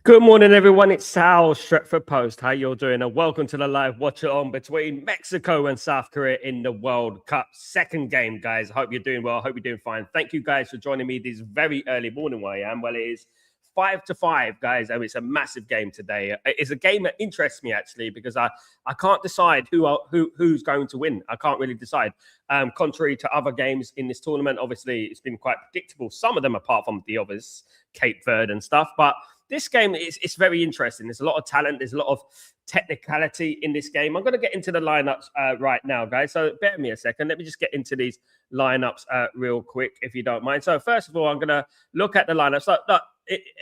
Good morning, everyone. It's Sal, Stretford Post. How you all doing? And welcome to the live watch-along between Mexico and South Korea in the World Cup. Second game, guys. I hope you're doing well. I hope you're doing fine. Thank you, guys, for joining me this very early morning where I am. Well, it is 5-5, guys. I mean, it's a massive game today. It's a game that interests me, actually, because I can't decide who's going to win. I can't really decide. Contrary to other games in this tournament, obviously, it's been quite predictable. Some of them, apart from the others, Cape Verde and stuff, but this game is very interesting. There's a lot of talent. There's a lot of technicality in this game. I'm going to get into the lineups right now, guys. So bear with me a second. Let me just get into these lineups real quick, if you don't mind. So first of all, I'm going to look at the lineups. So,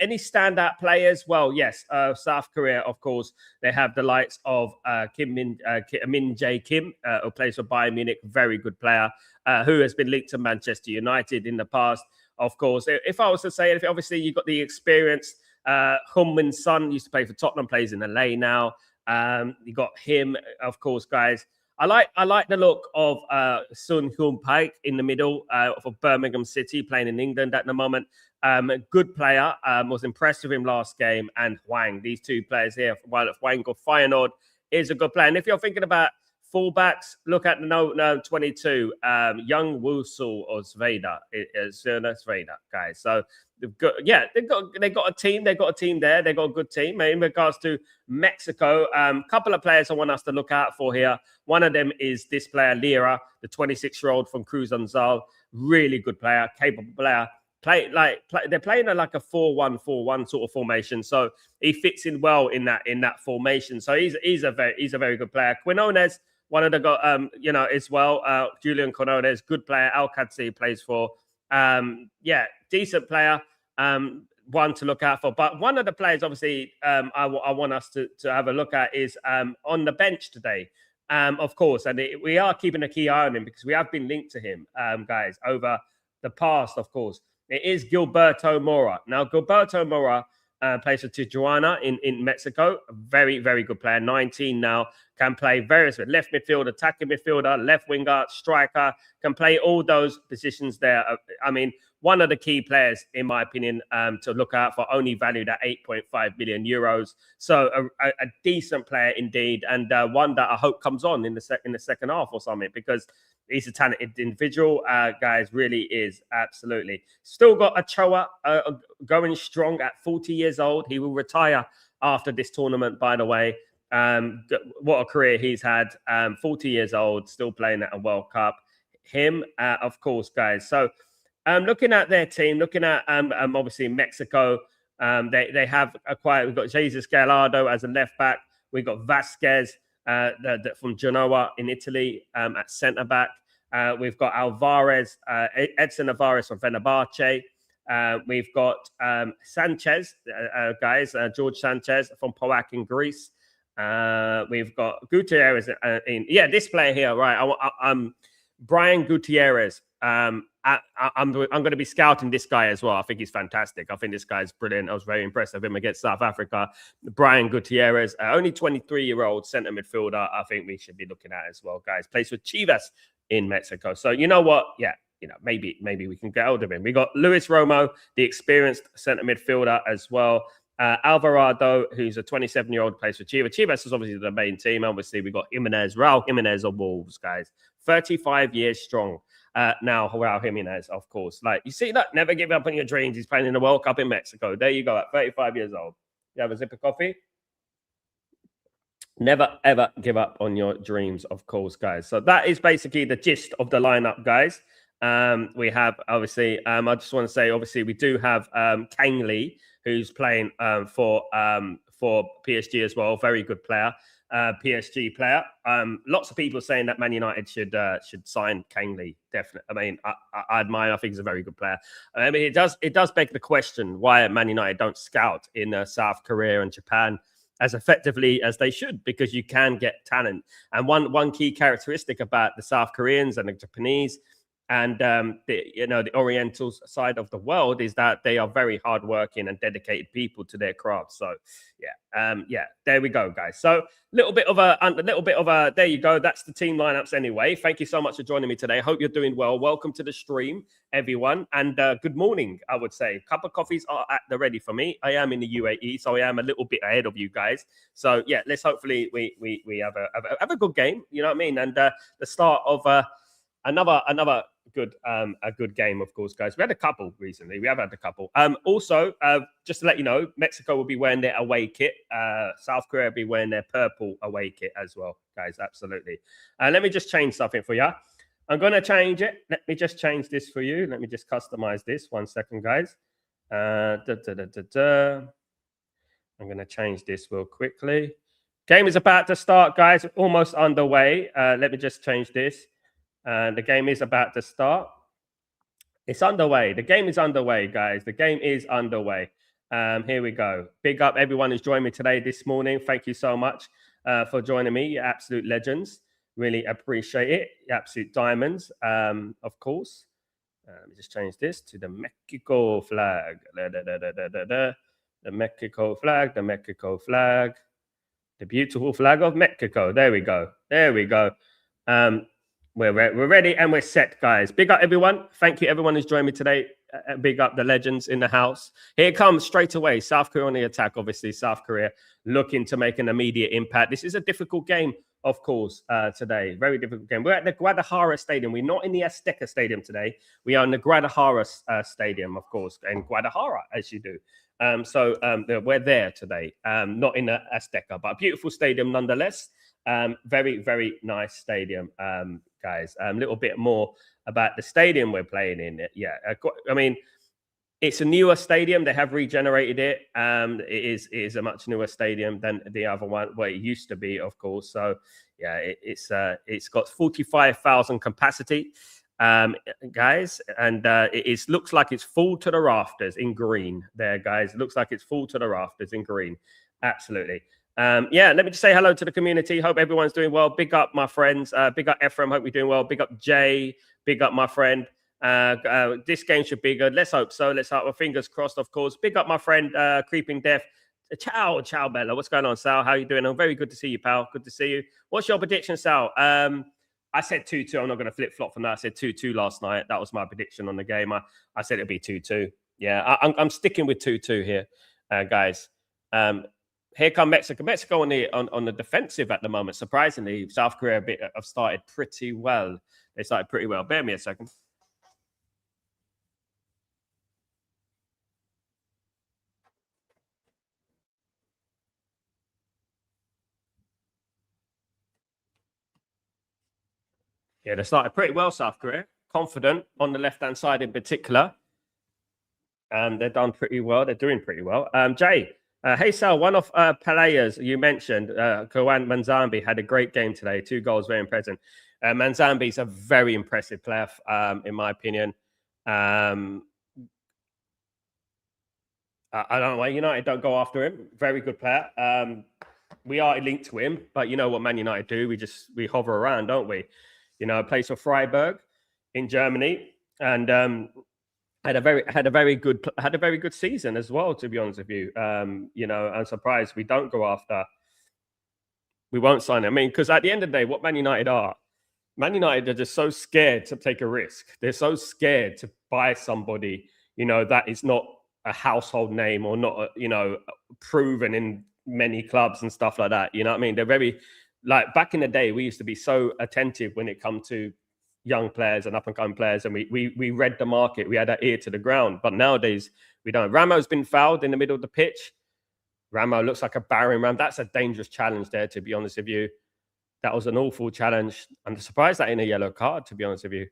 any standout players? Well, yes, South Korea, of course, they have the likes of Min Jae Kim, who plays for Bayern Munich, very good player, who has been linked to Manchester United in the past. Of course, if I was to say it, obviously you've got the experience. Heung-min Son used to play for Tottenham, plays in LA now. You got him, of course, guys. I like the look of Sun Hyun Paik in the middle for Birmingham City, playing in England at the moment. Good player. Was impressed with him last game. And Hwang, these two players here, while Hwang of Feyenoord is a good player. And if you're thinking about fullbacks, look at the 22, Young Woo-sul or Sveda, Sveda, guys. So they've got a team. They've got a team there. They've got a good team. In regards to Mexico, couple of players I want us to look out for here. One of them is this player, Lira, the 26-year-old from Cruz Anzal. Really good player, capable player. They're playing a 4-1-4-1 sort of formation, so he fits in well in that formation. So he's a very good player. Quinones, one of the as well. Julian Quinones, good player. Alcatsi plays for. Decent player. One to look out for. But one of the players, obviously, I want us to have a look at is on the bench today. Of course, and we are keeping a key eye on him because we have been linked to him, guys, over the past, of course. It is Gilberto Mora. Now, Gilberto Mora plays for Tijuana in Mexico. A very, very good player. 19 now. Can play various left midfielder, attacking midfielder, left winger, striker. Can play all those positions there. I mean, one of the key players, in my opinion, to look out for, only valued at 8.5 million euros. So a decent player indeed, and one that I hope comes on in the second half or something, because he's a talented individual, guys. Really is, absolutely. Still got Ochoa going strong at 40 years old. He will retire after this tournament, by the way. What a career he's had. 40 years old, still playing at a World Cup. Him, of course, guys. So looking at their team, looking at obviously Mexico, they have acquired. We've got Jesus Gallardo as a left back. We've got Vasquez from Genoa in Italy at centre back. We've got Alvarez, Edson Alvarez from Fenerbahce. We've got Sanchez, guys, George Sanchez from PAOK in Greece. We've got Gutierrez this player here, right? I'm Brian Gutierrez. I'm going to be scouting this guy as well. I think he's fantastic. I think this guy's brilliant. I was very impressed with him against South Africa. Brian Gutierrez, only 23-year-old centre midfielder. I think we should be looking at as well, guys. Plays with Chivas in Mexico. So you know what? Yeah, maybe we can get hold of him. We got Luis Romo, the experienced centre midfielder as well. Alvarado, who's a 27-year-old, plays for Chivas. Chivas is obviously the main team. Obviously, we got Raul Jimenez of Wolves, guys. 35 years strong. Now, Raul Jimenez, of course. Like, you see that? Never give up on your dreams. He's playing in the World Cup in Mexico. There you go, at 35 years old. You have a sip of coffee? Never, ever give up on your dreams, of course, guys. So that is basically the gist of the lineup, guys. We have, obviously, I just want to say, obviously, we do have Kang Lee, who's playing for PSG as well. Very good player, PSG player. Lots of people saying that Man United should sign Kang Lee. Definitely. I mean, I admire. I think he's a very good player. I mean, it does beg the question why Man United don't scout in South Korea and Japan as effectively as they should, because you can get talent. And one key characteristic about the South Koreans and the Japanese and the Oriental side of the world is that they are very hardworking and dedicated people to their craft. So yeah, there we go, guys. So little bit of a there you go. That's the team lineups anyway. Thank you so much for joining me today. Hope you're doing well. Welcome to the stream, everyone, and good morning. I would say cup of coffees are at the ready for me. I am in the UAE, so I am a little bit ahead of you guys. So yeah, let's hopefully we have a good game. You know what I mean? And the start of another good a good game, of course, guys. We had a couple recently. We have had a couple. Also, just to let you know, Mexico will be wearing their away kit. South Korea will be wearing their purple away kit as well, guys. Absolutely. Let me just change something for you. I'm going to change it. Let me just change this for you. Let me just customize this. 1 second, guys. I'm going to change this real quickly. Game is about to start, guys. Almost underway. Let me just change this. The game is about to start. It's underway. The game is underway, guys. The game is underway. Here we go. Big up everyone who's joined me today, this morning. Thank you so much for joining me. You're absolute legends. Really appreciate it. You're absolute diamonds, of course. Let me just change this to the Mexico flag. The Mexico flag, the Mexico flag. The beautiful flag of Mexico. There we go. There we go. We're ready and we're set, guys. Big up everyone. Thank you everyone who's joined me today. Big up the legends in the house. Here it comes straight away. South Korea on the attack. Obviously, South Korea looking to make an immediate impact. This is a difficult game, of course, today. Very difficult game. We're at the Guadalajara Stadium. We're not in the Azteca Stadium today. We are in the Guadalajara Stadium, of course, in Guadalajara, as you do. So we're there today. Not in the Azteca, but a beautiful stadium nonetheless. Very, very nice stadium, guys. A little bit more about the stadium we're playing in. Yeah, I mean, it's a newer stadium. They have regenerated it. It is a much newer stadium than the other one, where it used to be, of course. So yeah, it's got 45,000 capacity, guys, and it looks like it's full to the rafters in green. There, guys, it looks like it's full to the rafters in green. Absolutely. Yeah, let me just say hello to the community. Hope everyone's doing well. Big up my friends. Big up Ephraim. Hope you're doing well. Big up Jay. Big up my friend. This game should be good. Let's hope so. Let's hope. Our fingers crossed, of course. Big up my friend, Creeping Death. Ciao, Bella. What's going on, Sal? How you doing? I'm very good to see you, pal. Good to see you. What's your prediction, Sal? I said 2-2. I'm not going to flip-flop from that. I said 2-2 last night. That was my prediction on the game. I said it'd be 2-2. Yeah, I'm sticking with 2-2 here, guys. Here come Mexico. Mexico on the defensive at the moment. Surprisingly, South Korea have started pretty well. They started pretty well. Bear me a second. Yeah, they started pretty well, South Korea. Confident on the left-hand side in particular. And they've done pretty well. They're doing pretty well. Jay, hey, Sal, one of players you mentioned, Kawan Manzambi, had a great game today. 2 goals, very impressive. Manzambi is a very impressive player, in my opinion. I don't know why United don't go after him. Very good player. We are linked to him, but you know what Man United do? We hover around, don't we? Plays for Freiburg in Germany, and had a very good season as well. To be honest with you, I'm surprised we don't go after. We won't sign him. I mean, because at the end of the day, what Man United are just so scared to take a risk. They're so scared to buy somebody, that is not a household name or not, proven in many clubs and stuff like that. You know what I mean? They're very, like, back in the day, we used to be so attentive when it comes to young players and up and coming players, and we read the market. We had our ear to the ground. But nowadays we don't. Ramo's been fouled in the middle of the pitch. Ramo looks like a battering ram. That's a dangerous challenge there, to be honest with you. That was an awful challenge. I'm surprised that ain't a yellow card, to be honest with you.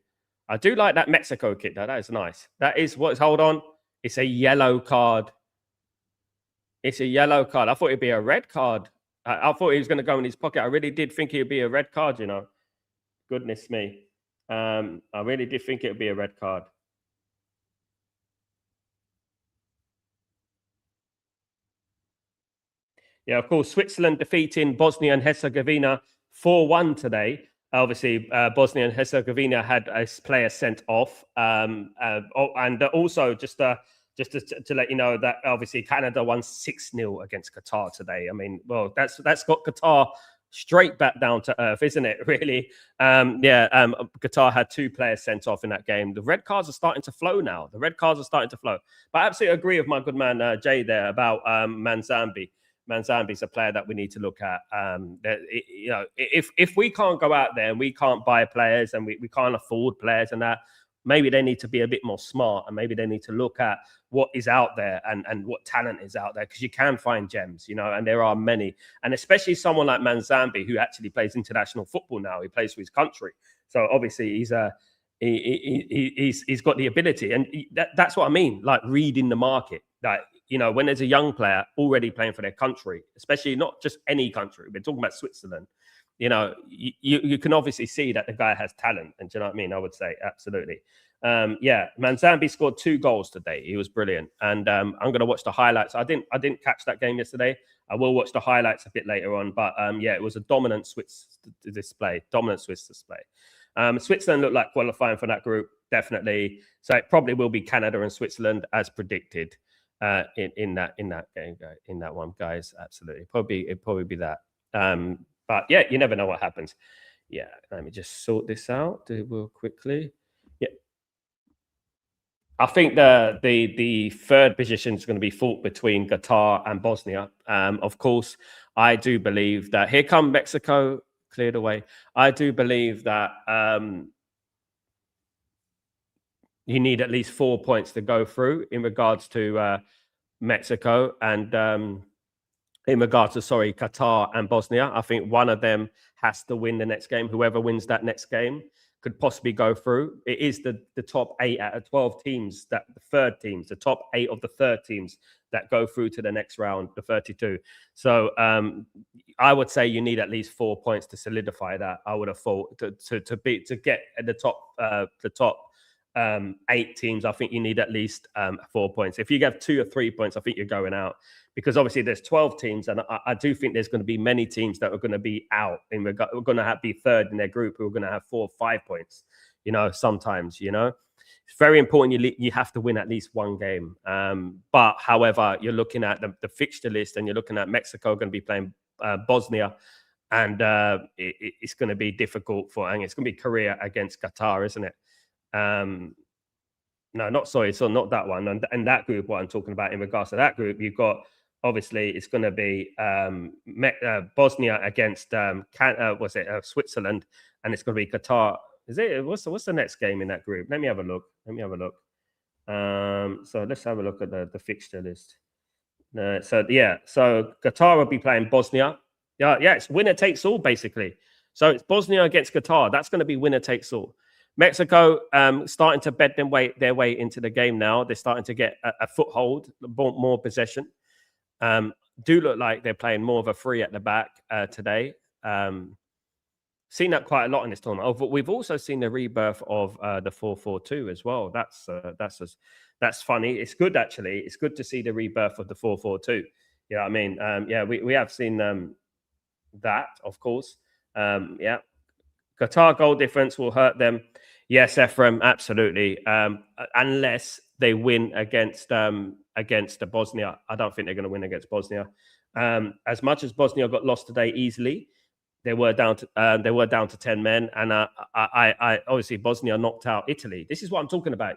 I do like that Mexico kit, though. That is nice. That is what's, hold on. It's a yellow card. It's a yellow card. I thought it'd be a red card. I thought he was going to go in his pocket. I really did think it'd be a red card, Goodness me. I really did think it would be a red card. Yeah, of course, Switzerland defeating Bosnia and Herzegovina 4-1 today. Obviously, Bosnia and Herzegovina had a player sent off, and also just to let you know that obviously Canada won 6-0 against Qatar today. I mean, well, that's got Qatar straight back down to earth, isn't it? Really? Qatar had 2 players sent off in that game. The red cards are starting to flow now. The red cards are starting to flow. But I absolutely agree with my good man Jay there about Manzambi. Manzambi's a player that we need to look at. If we can't go out there and we can't buy players and we can't afford players and that, maybe they need to be a bit more smart, and maybe they need to look at what is out there and what talent is out there, because you can find gems, and there are many. And especially someone like Manzambi, who actually plays international football now. He plays for his country. So obviously he's got the ability. And that's what I mean, like reading the market. Like, when there's a young player already playing for their country, especially not just any country, we're talking about Switzerland, you can obviously see that the guy has talent. And do you know what I mean? I would say absolutely. Manzambi scored 2 goals today. He was brilliant. And I'm going to watch the highlights. I didn't catch that game yesterday. I will watch the highlights a bit later on. But it was a dominant Swiss display. Switzerland looked like qualifying for that group, definitely. So it probably will be Canada and Switzerland as predicted in that game, in that one, guys. Absolutely, it'd probably be that. But yeah, you never know what happens. Yeah, let me just sort this out real quickly. Yeah, I think the third position is going to be fought between Qatar and Bosnia. Of course, I do believe that here come Mexico, cleared away. I do believe that you need at least 4 points to go through in regards to Mexico and in regards to, Qatar and Bosnia. I think one of them has to win the next game. Whoever wins that next game could possibly go through. It is the top 8 out of 12 teams, the top 8 of the third teams that go through to the next round, the 32. So I would say you need at least 4 points to solidify that. I would have thought to get at the top 8 teams. I think you need at least 4 points. If you get 2 or 3 points, I think you're going out, because obviously there's 12 teams, and I do think there's going to be many teams that are going to be out we're going to be third in their group, who are going to have 4 or 5 points. Sometimes it's very important you have to win at least one game. But however, you're looking at the fixture list, and you're looking at Mexico going to be playing Bosnia, and it's going to be difficult and it's going to be Korea against Qatar, isn't it? No, not that one. And that group, what I'm talking about in regards to that group, you've got, obviously, it's going to be Bosnia against Switzerland, and it's going to be Qatar. Is it? What's the next game in that group? Let me have a look. So let's have a look at the fixture list. So Qatar will be playing Bosnia. Yeah, it's winner takes all, basically. So it's Bosnia against Qatar. That's going to be winner takes all. Mexico starting to bed their way into the game now. They're starting to get a foothold, more possession. Do look like they're playing more of a free at the back today. Seen that quite a lot in this tournament. But we've also seen the rebirth of the 4-4-2 as well. That's funny. It's good, actually. It's good to see the rebirth of the 4-4-2. You know what I mean? We have seen that, of course. Qatar goal difference will hurt them. Yes, Ephraim, absolutely. Unless they win against the Bosnia. I don't think they're going to win against Bosnia. As much as Bosnia got lost today easily, they were down to 10 men, and I obviously Bosnia knocked out Italy. This is what I'm talking about.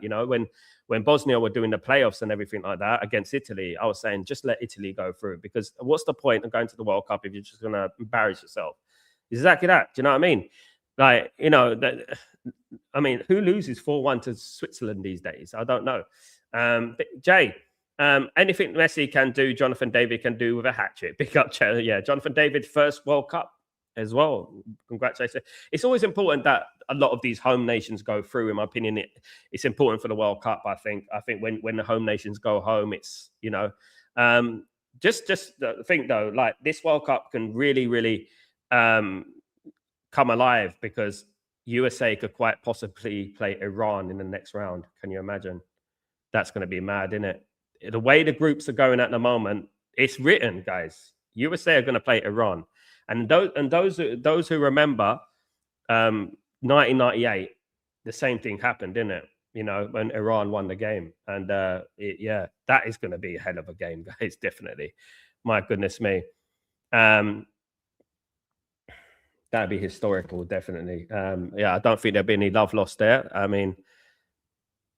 When Bosnia were doing the playoffs and everything like that against Italy, I was saying just let Italy go through, because what's the point of going to the World Cup if you're just going to embarrass yourself? Exactly that. Do you know what I mean? Like, who loses 4-1 to Switzerland these days? I don't know. But Jay, anything Messi can do, Jonathan David can do with a hat trick. Pick up, Jonathan David, first World Cup as well. Congratulations. It's always important that a lot of these home nations go through. In my opinion, it's important for the World Cup. I think when the home nations go home, it's just think though, like this World Cup can really, really come alive, because USA could quite possibly play Iran in the next round. Can you imagine? That's going to be mad, isn't it? The way the groups are going at the moment, it's written, guys. USA are going to play Iran, and those who remember 1998, the same thing happened, didn't it? You know, when Iran won the game, and yeah, that is going to be a hell of a game, guys. Definitely, my goodness me, um, that'd be historical, definitely. Yeah, I don't think there'd be any love lost there. I mean,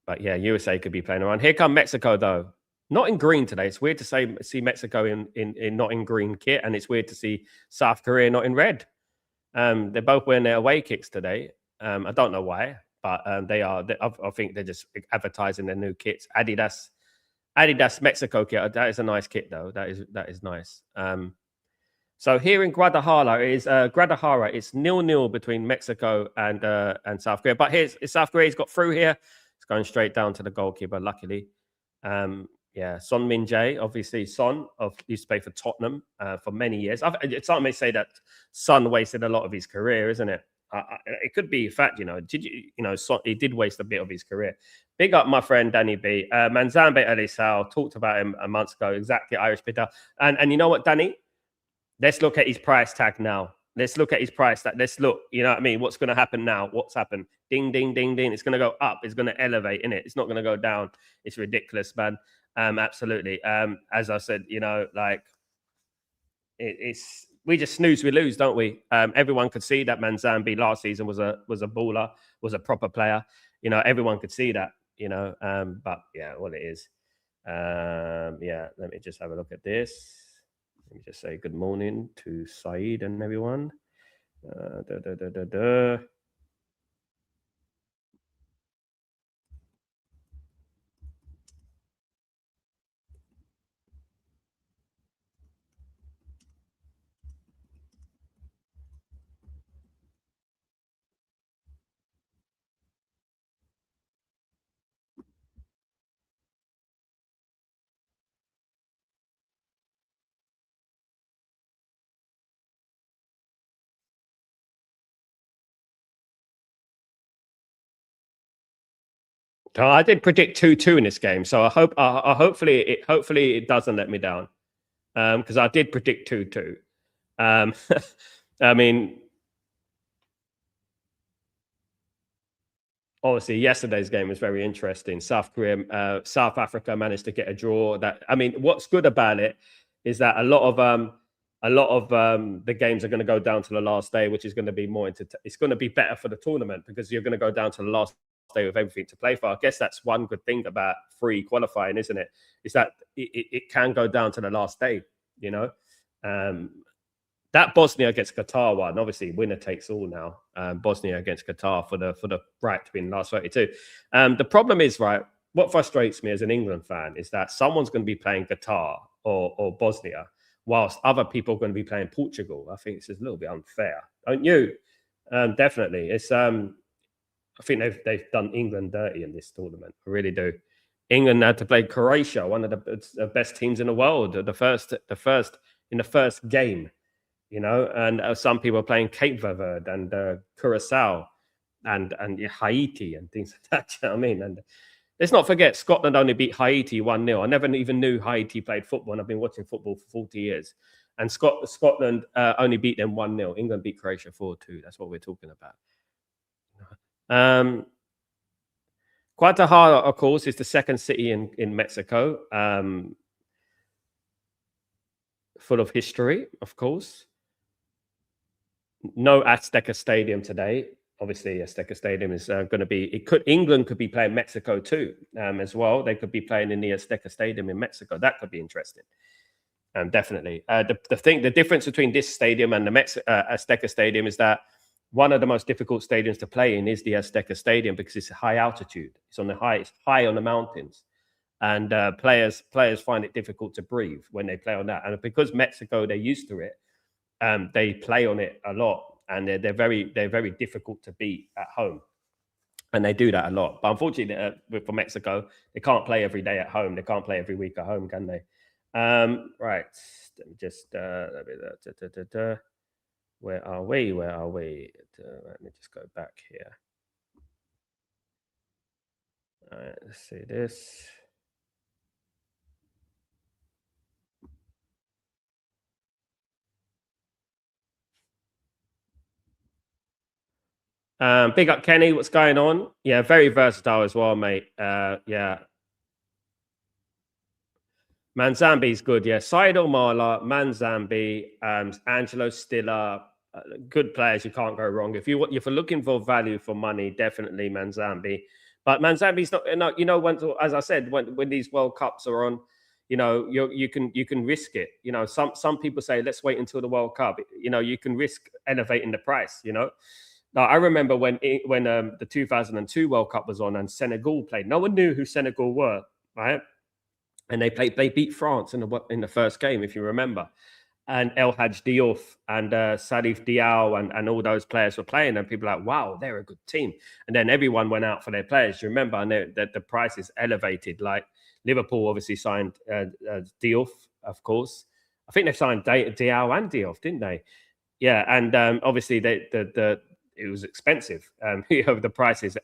but yeah, USA could be playing around. Here come Mexico though. Not in green today. It's weird to see Mexico in not in green kit, and it's weird to see South Korea not in red. They're both wearing their away kits today. I don't know why, but they are. I think they're just advertising their new kits. Adidas Mexico kit. That is a nice kit though. That is nice. So here in Guadalajara, it's 0-0 between Mexico and South Korea. But here's South Korea's got through here. It's going straight down to the goalkeeper, luckily. Yeah, Son Min-jae, obviously Son used to play for Tottenham for many years. Some may say that Son wasted a lot of his career, isn't it? It could be a fact, you know. Son, he did waste a bit of his career. Big up my friend Danny B. Manzambe Elisao, talked about him a month ago, exactly Irish bitter. And you know what, Danny? Let's look at his price tag now. Let's look at his price tag. Let's look. You know what I mean? What's going to happen now? What's happened? Ding, ding, ding, ding. It's going to go up. It's going to elevate, in it. It's not going to go down. It's ridiculous, man. Absolutely. As I said, you know, like it's we just snooze, we lose, don't we? Everyone could see that Manzambi last season was a baller, was a proper player. You know, everyone could see that. You know, but yeah, what it is. Yeah, let me just have a look at this. Let me just say good morning to Saeed and everyone. Da, da, da, da, da. I did predict 2-2 in this game, so I hope hopefully it doesn't let me down. Because I did predict 2-2. I mean, obviously yesterday's game was very interesting. South Africa managed to get a draw. That I mean, what's good about it is that a lot of the games are going to go down to the last day, which is going to be it's going to be better for the tournament because you're going to go down to the last day with everything to play for. I guess that's one good thing about free qualifying, isn't it? Is that it can go down to the last day, you know. Um, that Bosnia against Qatar one, obviously winner takes all now. Bosnia against Qatar for the right to be in the last 32. The problem is, right, what frustrates me as an England fan is that someone's going to be playing Qatar or Bosnia whilst other people are going to be playing Portugal. I think it's a little bit unfair, don't you? Definitely. I think they've done England dirty in this tournament. I really do. England had to play Croatia, one of the best teams in the world, in the first game, you know, and some people are playing Cape Verde and Curacao and Haiti and things like that. You know what I mean? And let's not forget, Scotland only beat Haiti 1-0. I never even knew Haiti played football, and I've been watching football for 40 years. And Scotland only beat them 1-0. England beat Croatia 4-2. That's what we're talking about. Guadalajara, of course, is the second city in Mexico, full of history, of course. No Azteca Stadium today. Obviously, Azteca Stadium is going to be. England could be playing Mexico too, as well. They could be playing in the Azteca Stadium in Mexico. That could be interesting. Definitely. The difference between this stadium and the Azteca Stadium is that one of the most difficult stadiums to play in is the Azteca Stadium because it's high altitude. It's high on the mountains, and players find it difficult to breathe when they play on that. And because Mexico, they're used to it, they play on it a lot, and they're very difficult to beat at home, and they do that a lot. But unfortunately, for Mexico, they can't play every day at home. They can't play every week at home, can they? Right. Let me just where are we? Let me just go back here. All right, let's see this. Big up Kenny, what's going on? Yeah, very versatile as well, mate. Yeah, Manzambi's good. Yeah, Seidel Marla, Manzambi, Angelo Stiller, good players. You can't go wrong. If you're looking for value for money, definitely Manzambi. But Manzambi's not. You know, as I said, when these World Cups are on, you can risk it. Some people say let's wait until the World Cup. You can risk elevating the price. Now, I remember when the 2002 World Cup was on and Senegal played. No one knew who Senegal were, right? And they beat France in the first game, if you remember. And El Hadj Diouf and Salif Diao and all those players were playing, and people were like, wow, they're a good team. And then everyone went out for their players. You remember, and the price is elevated. Like Liverpool obviously signed Diouf, of course. I think they signed Diao and Diouf, didn't they? Yeah, and obviously it was expensive. The prices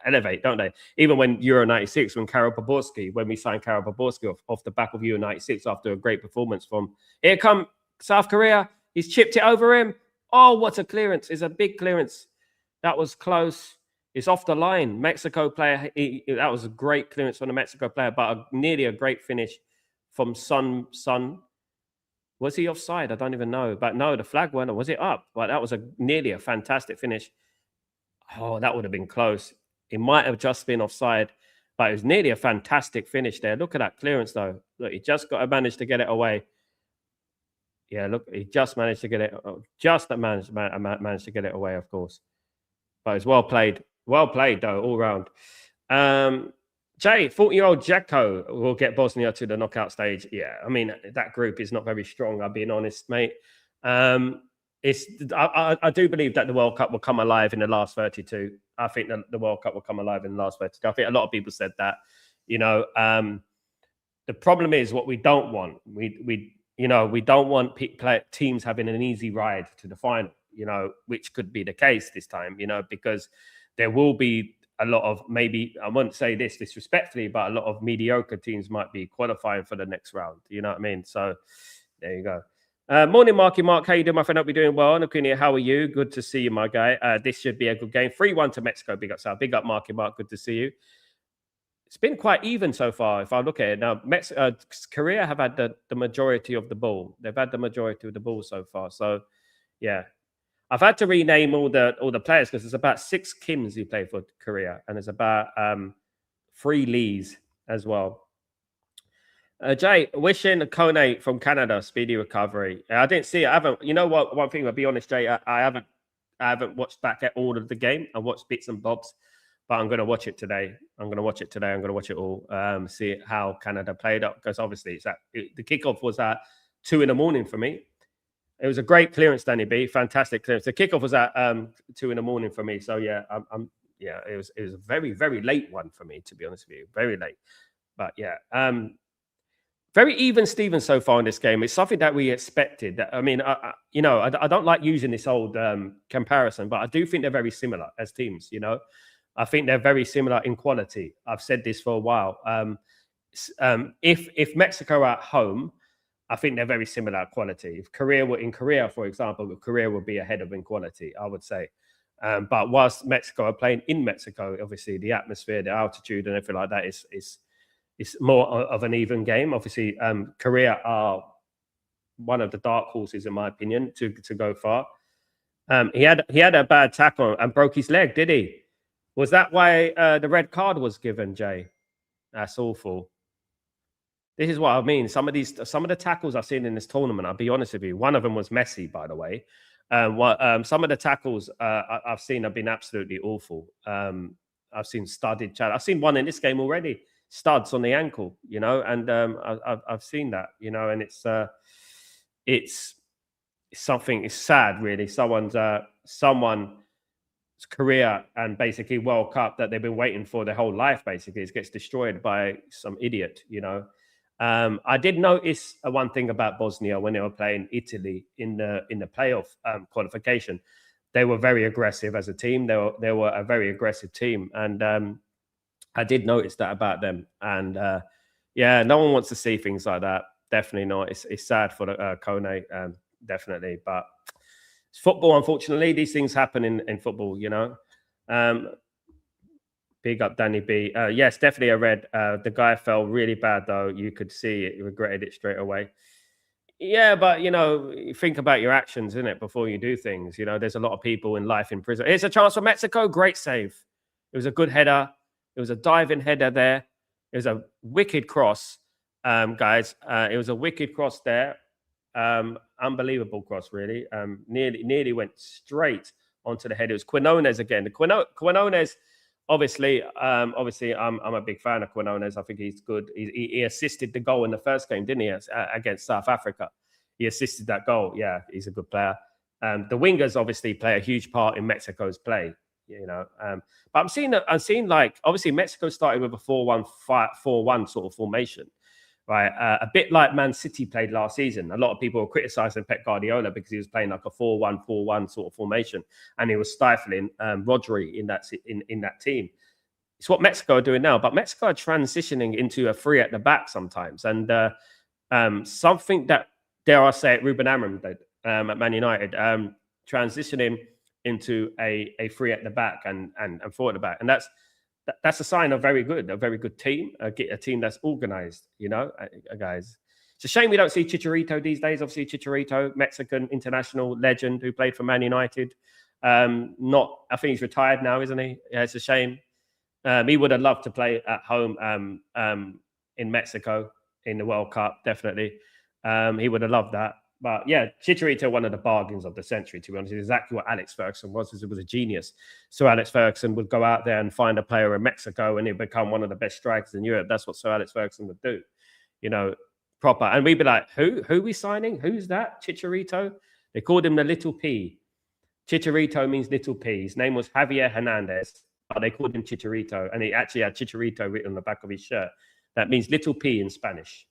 elevate, don't they? Even when Euro 96, when we signed Karol Poborski off the back of Euro 96 after a great performance from here come South Korea. He's chipped it over him. Oh, what a clearance. It's a big clearance. That was close. It's off the line. Mexico player, that was a great clearance from the Mexico player, but nearly a great finish from Sun. Was he offside? I don't even know. But no, the flag went. Was it up? But that was nearly a fantastic finish. Oh, that would have been close. It might have just been offside, but it was nearly a fantastic finish there. Look at that clearance, though. Look, he just managed to get it away. Yeah, look, he just managed to get it. Managed to get it away, of course. But it's well played. Well played, though, all round. Jay, 40-year-old Jacko will get Bosnia to the knockout stage. Yeah, I mean, that group is not very strong, I'll be honest, mate. I do believe that the World Cup will come alive in the last 32. I think that the World Cup will come alive in the last 32. I think a lot of people said that. The problem is what we don't want. We don't want teams having an easy ride to the final, which could be the case this time, because there will be a lot of, maybe, I won't say this disrespectfully, but a lot of mediocre teams might be qualifying for the next round. You know what I mean? So there you go. Morning, Marky Mark. How you doing, my friend? Hope you're doing well. Nakunia, how are you? Good to see you, my guy. This should be a good game. 3-1 to Mexico. Big up, Sal. Big up, Marky Mark. Good to see you. It's been quite even so far, if I look at it. Now, Korea have had the majority of the ball. They've had the majority of the ball so far. So, yeah. I've had to rename all the players because there's about 6 Kims who play for Korea, and there's about 3 Lees as well. Jay, wishing Kone from Canada speedy recovery. I didn't see it. I haven't. You know what? One thing, I'll be honest, Jay, I haven't watched back at all of the game. I watched bits and bobs, but I'm going to watch it today. I'm going to watch it all. See how Canada played up, because obviously the kickoff was at 2 a.m. for me. It was a great clearance, Danny B. Fantastic clearance. The kickoff was at 2 a.m. for me. So yeah, it was a very, very late one for me, to be honest with you. Very late. But yeah. Very even Stevens so far in this game. It's something that we expected. I mean, I don't like using this old comparison, but I do think they're very similar as teams. I think they're very similar in quality. I've said this for a while. If Mexico are at home, I think they're very similar quality. If Korea were in Korea, for example, Korea would be ahead of in quality, I would say. But whilst Mexico are playing in Mexico, obviously the atmosphere, the altitude, and everything like that is more of an even game. Obviously, Korea are one of the dark horses, in my opinion, to go far. He had a bad tackle and broke his leg, did he? Was that why the red card was given, Jay? That's awful. This is what I mean. Some of the tackles I've seen in this tournament, I'll be honest with you, one of them was Messi, by the way. Some of the tackles I've seen have been absolutely awful. I've seen studded. I've seen one in this game already. Studs on the ankle, and I've seen that, and it's something. It's sad, really. Someone's career and basically World Cup that they've been waiting for their whole life, basically, gets destroyed by some idiot. I did notice one thing about Bosnia when they were playing Italy in the playoff qualification. They were very aggressive as a team. They were a very aggressive team, and I did notice that about them. And yeah, no one wants to see things like that. Definitely not. It's sad for the Kone, definitely. But It's football, unfortunately. These things happen in football, you know. Big up Danny B. Yes, definitely I read. The guy fell really bad though. You could see it. He regretted it straight away. Yeah, but you know, you think about your actions, isn't it, before you do things. You know, there's a lot of people in life in prison. Here's a chance for Mexico. Great save. It was a good header. It was a diving header there. It was a wicked cross, guys. It was a wicked cross there. Unbelievable cross, really. Nearly went straight onto the head. It was Quinones again. Quinones, obviously, I'm a big fan of Quinones. I think he's good. He assisted the goal in the first game, didn't he, against South Africa? He assisted that goal. Yeah, he's a good player. The wingers obviously play a huge part in Mexico's play. You know, but I'm seeing like obviously Mexico started with a 4-1 sort of formation, right? A bit like Man City played last season. A lot of people were criticizing Pep Guardiola because he was playing like a 4-1 sort of formation, and he was stifling Rodri in that team. It's what Mexico are doing now, but Mexico are transitioning into a three at the back sometimes, and something that, dare I say it, Ruben Amorim did at Man United, transitioning into a three at the back and four at the back, and that's a sign of a very good team, a team that's organized, you know, guys. It's a shame we don't see Chicharito these days. Obviously, Chicharito, Mexican international legend who played for Man United. I think he's retired now, isn't he? Yeah, it's a shame. He would have loved to play at home in Mexico in the World Cup, definitely. He would have loved that. But yeah, Chicharito, one of the bargains of the century, to be honest, is exactly what Alex Ferguson was. He was a genius. So Alex Ferguson would go out there and find a player in Mexico and he'd become one of the best strikers in Europe. That's what Sir Alex Ferguson would do, you know, proper. And we'd be like, who are we signing? Who's that? Chicharito? They called him the Little P. Chicharito means little P. His name was Javier Hernandez, but they called him Chicharito. And he actually had Chicharito written on the back of his shirt. That means little P in Spanish.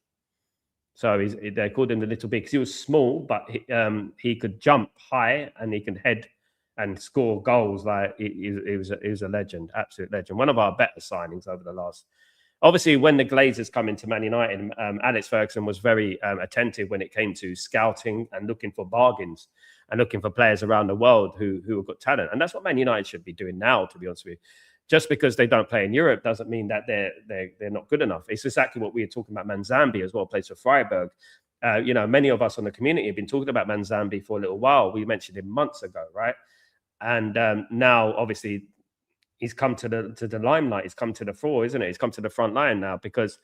So they called him the Little P because he was small, but he could jump high and he can head and score goals. Like he was a legend, absolute legend. One of our better signings over the last. Obviously, when the Glazers come into Man United, Alex Ferguson was very attentive when it came to scouting and looking for bargains and looking for players around the world who have got talent. And that's what Man United should be doing now, to be honest with you. Just because they don't play in Europe doesn't mean that they're not good enough. It's exactly what we were talking about. Manzambi as well, plays for Freiburg. You know, many of us on the community have been talking about Manzambi for a little while. We mentioned him months ago, right? And now, obviously, he's come to the limelight. He's come to the fore, isn't it? He's come to the front line now because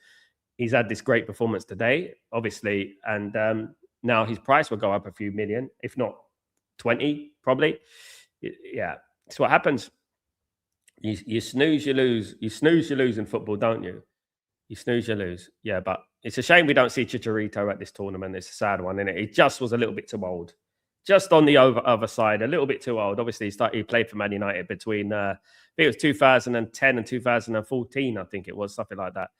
he's had this great performance today, obviously, and now his price will go up a few million, if not 20, probably. Yeah, it's what happens. You snooze, you lose. You snooze, you lose in football, don't you? You snooze, you lose. Yeah, but it's a shame we don't see Chicharito at this tournament. It's a sad one, isn't it? He just was a little bit too old. Just on the other side, a little bit too old. Obviously, he played for Man United between, I think it was 2010 and 2014, I think it was, something like that.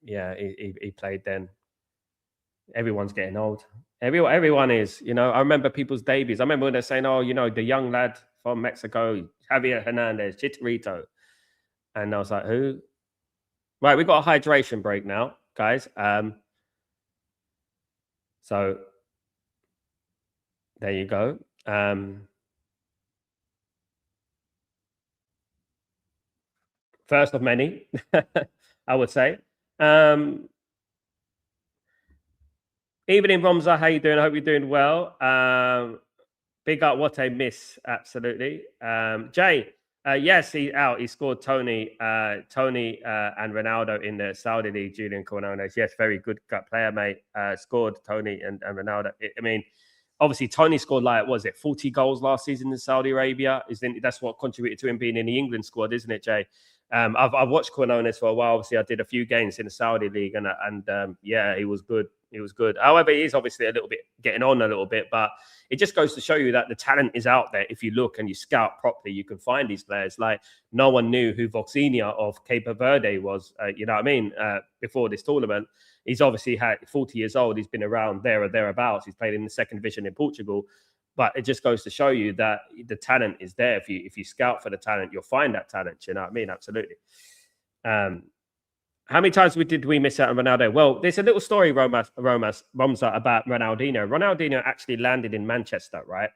Yeah, he played then. Everyone's getting old. Everyone is, you know. I remember people's debuts. I remember when they're saying, oh, you know, the young lad from Mexico, Javier Hernandez, Chicharito. And I was like, who? Right, we've got a hydration break now, guys. So there you go. First of many, I would say. Evening, Romza. How you doing? I hope you're doing well. Big up what I miss. Absolutely. Jay, yes, he's out. He scored Tony and Ronaldo in the Saudi League. Julian Quinones. Yes, very good player, mate. Scored Tony and Ronaldo. I mean, obviously, Tony scored 40 goals last season in Saudi Arabia. That's what contributed to him being in the England squad, isn't it, Jay? I've watched Quinones for a while. Obviously, I did a few games in the Saudi League, and yeah, he was good. He was good. However, he is obviously a little bit getting on a little bit, but it just goes to show you that the talent is out there. If you look and you scout properly, you can find these players. Like no one knew who Voxinia of Cape Verde was. You know what I mean? Before this tournament, he's obviously 40 years old. He's been around there or thereabouts. He's played in the second division in Portugal. But it just goes to show you that the talent is there. If you scout for the talent, you'll find that talent. You know what I mean? Absolutely. How many times did we miss out on Ronaldo? Well, there's a little story, Romsa, about Ronaldinho. Ronaldinho actually landed in Manchester, right?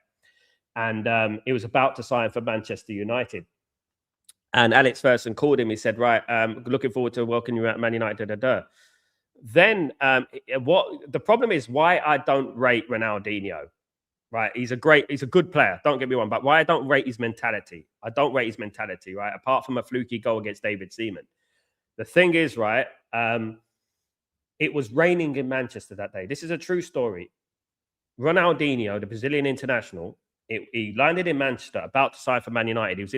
and he was about to sign for Manchester United. And Alex Ferguson called him. He said, "Right, looking forward to welcoming you at Man United." Da, da, da. Then what the problem is? Why I don't rate Ronaldinho? Right, he's a good player. Don't get me wrong, but why I don't rate his mentality? I don't rate his mentality. Right, apart from a fluky goal against David Seaman. The thing is, right, it was raining in Manchester that day. This is a true story. Ronaldinho, the Brazilian international, he landed in Manchester, about to sign for Man United. He was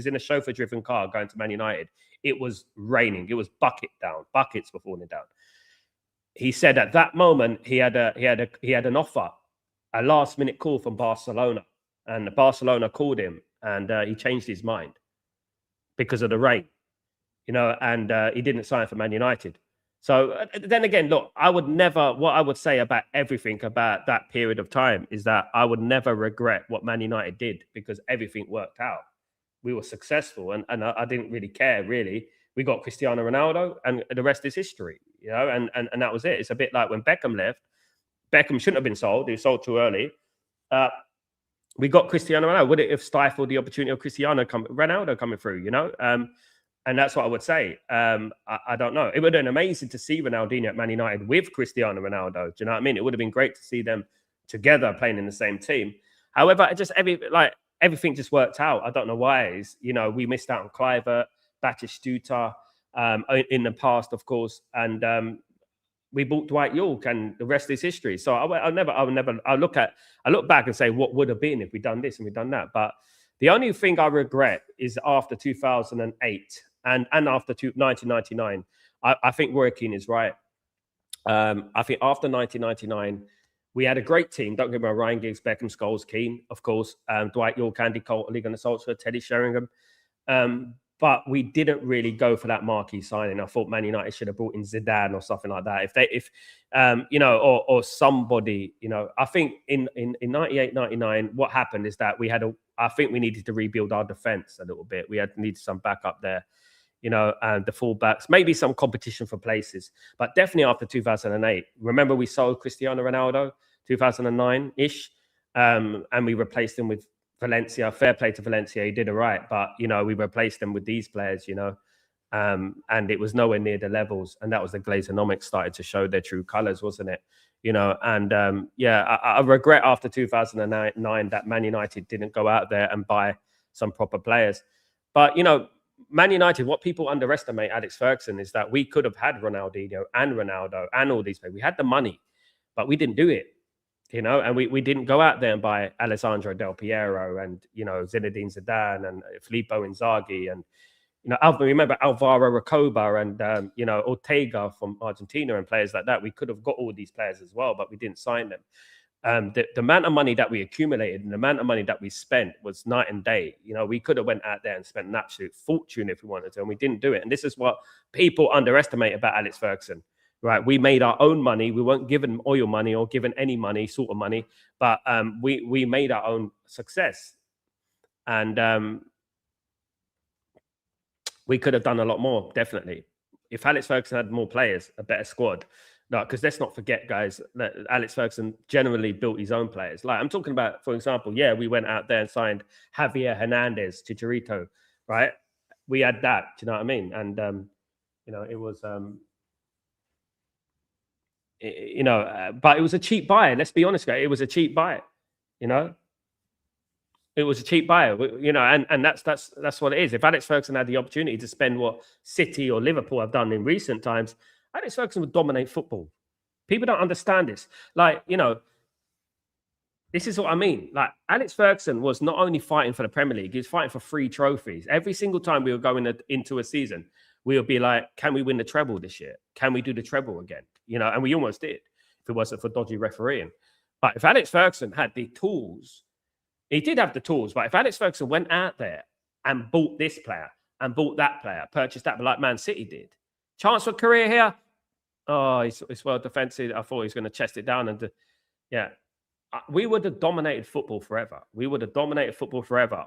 in a chauffeur-driven car going to Man United. It was raining. It was buckets were falling down. He said at that moment he had an offer, a last-minute call from Barcelona, and Barcelona called him, and he changed his mind because of the rain, and he didn't sign for Man United. So then again, look, what I would say about everything about that period of time is that I would never regret what Man United did because everything worked out. We were successful and I didn't really care, really. We got Cristiano Ronaldo and the rest is history, and that was it. It's a bit like when Beckham left. Beckham shouldn't have been sold. He was sold too early. We got Cristiano Ronaldo. Would it have stifled the opportunity of Ronaldo coming through, And that's what I would say. I don't know. It would have been amazing to see Ronaldinho at Man United with Cristiano Ronaldo. Do you know what I mean? It would have been great to see them together playing in the same team. However, everything just worked out. I don't know why. We missed out on Kluivert, Batistuta in the past, of course, and we bought Dwight York, and the rest is history. So I look back and say what would have been if we'd done this and we'd done that. But the only thing I regret is after 2008 and after 1999, I think Roy Keane is right. I think after 1999, we had a great team. Don't get me wrong, Ryan Giggs, Beckham, Scholes, Keane, of course, Dwight York, Andy Cole, Lee Gunnar Solskjaer, Teddy Sheringham. But we didn't really go for that marquee signing. I thought Man United should have brought in Zidane or something like that. Or somebody, I think in 98, 99, what happened is that I think we needed to rebuild our defense a little bit. We needed some backup there, and the fullbacks, maybe some competition for places, but definitely after 2008. Remember, we sold Cristiano Ronaldo 2009-ish, and we replaced him with Valencia. Fair play to Valencia, he did it right, but we replaced them with these players, and it was nowhere near the levels, and that was the Glazonomics started to show their true colors, wasn't it? I regret after 2009 that Man United didn't go out there and buy some proper players. But Man United, what people underestimate Alex Ferguson is that we could have had Ronaldinho and Ronaldo and all these players. We had the money, but we didn't do it. And we didn't go out there and buy Alessandro Del Piero and, Zinedine Zidane and Filippo Inzaghi and, remember Alvaro Recoba and, Ortega from Argentina and players like that. We could have got all these players as well, but we didn't sign them. The amount of money that we accumulated and the amount of money that we spent was night and day. We could have went out there and spent an absolute fortune if we wanted to, and we didn't do it. And this is what people underestimate about Alex Ferguson. Right, we made our own money. We weren't given oil money or given any money, sort of money, but we made our own success, and we could have done a lot more, definitely, if Alex Ferguson had more players, a better squad. No, because let's not forget, guys, that Alex Ferguson generally built his own players. Like I'm talking about, for example, we went out there and signed Javier Hernandez, Chicharito, right? We had that. Do you know what I mean? And it was. But it was a cheap buy. Let's be honest, guys. It was a cheap buy. It was a cheap buy. And that's what it is. If Alex Ferguson had the opportunity to spend what City or Liverpool have done in recent times, Alex Ferguson would dominate football. People don't understand this. This is what I mean. Like Alex Ferguson was not only fighting for the Premier League, he was fighting for 3 trophies. Every single time we were going into a season, we would be like, can we win the treble this year? Can we do the treble again? And we almost did if it wasn't for dodgy refereeing. But if Alex Ferguson had the tools, he did have the tools, but if Alex Ferguson went out there and bought this player and bought that player, purchased that, like Man City did, chance for career here? Oh, it's well defensive. I thought he was going to chest it down. We would have dominated football forever.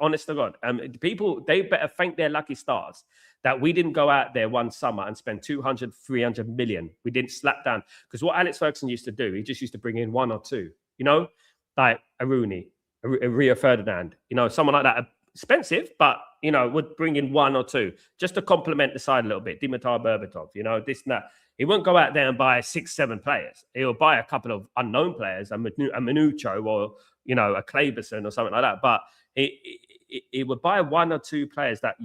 Honest to God. People, they better thank their lucky stars that we didn't go out there one summer and spend 200, 300 million. We didn't slap down. Because what Alex Ferguson used to do, he just used to bring in 1 or 2, like a Rooney, a Rio Ferdinand, someone like that, expensive, but would bring in one or two just to complement the side a little bit. Dimitar Berbatov, this and that. He won't go out there and buy 6-7 players. He'll buy a couple of unknown players, a Minucho or a Kleberson or something like that. But he would buy one or two players that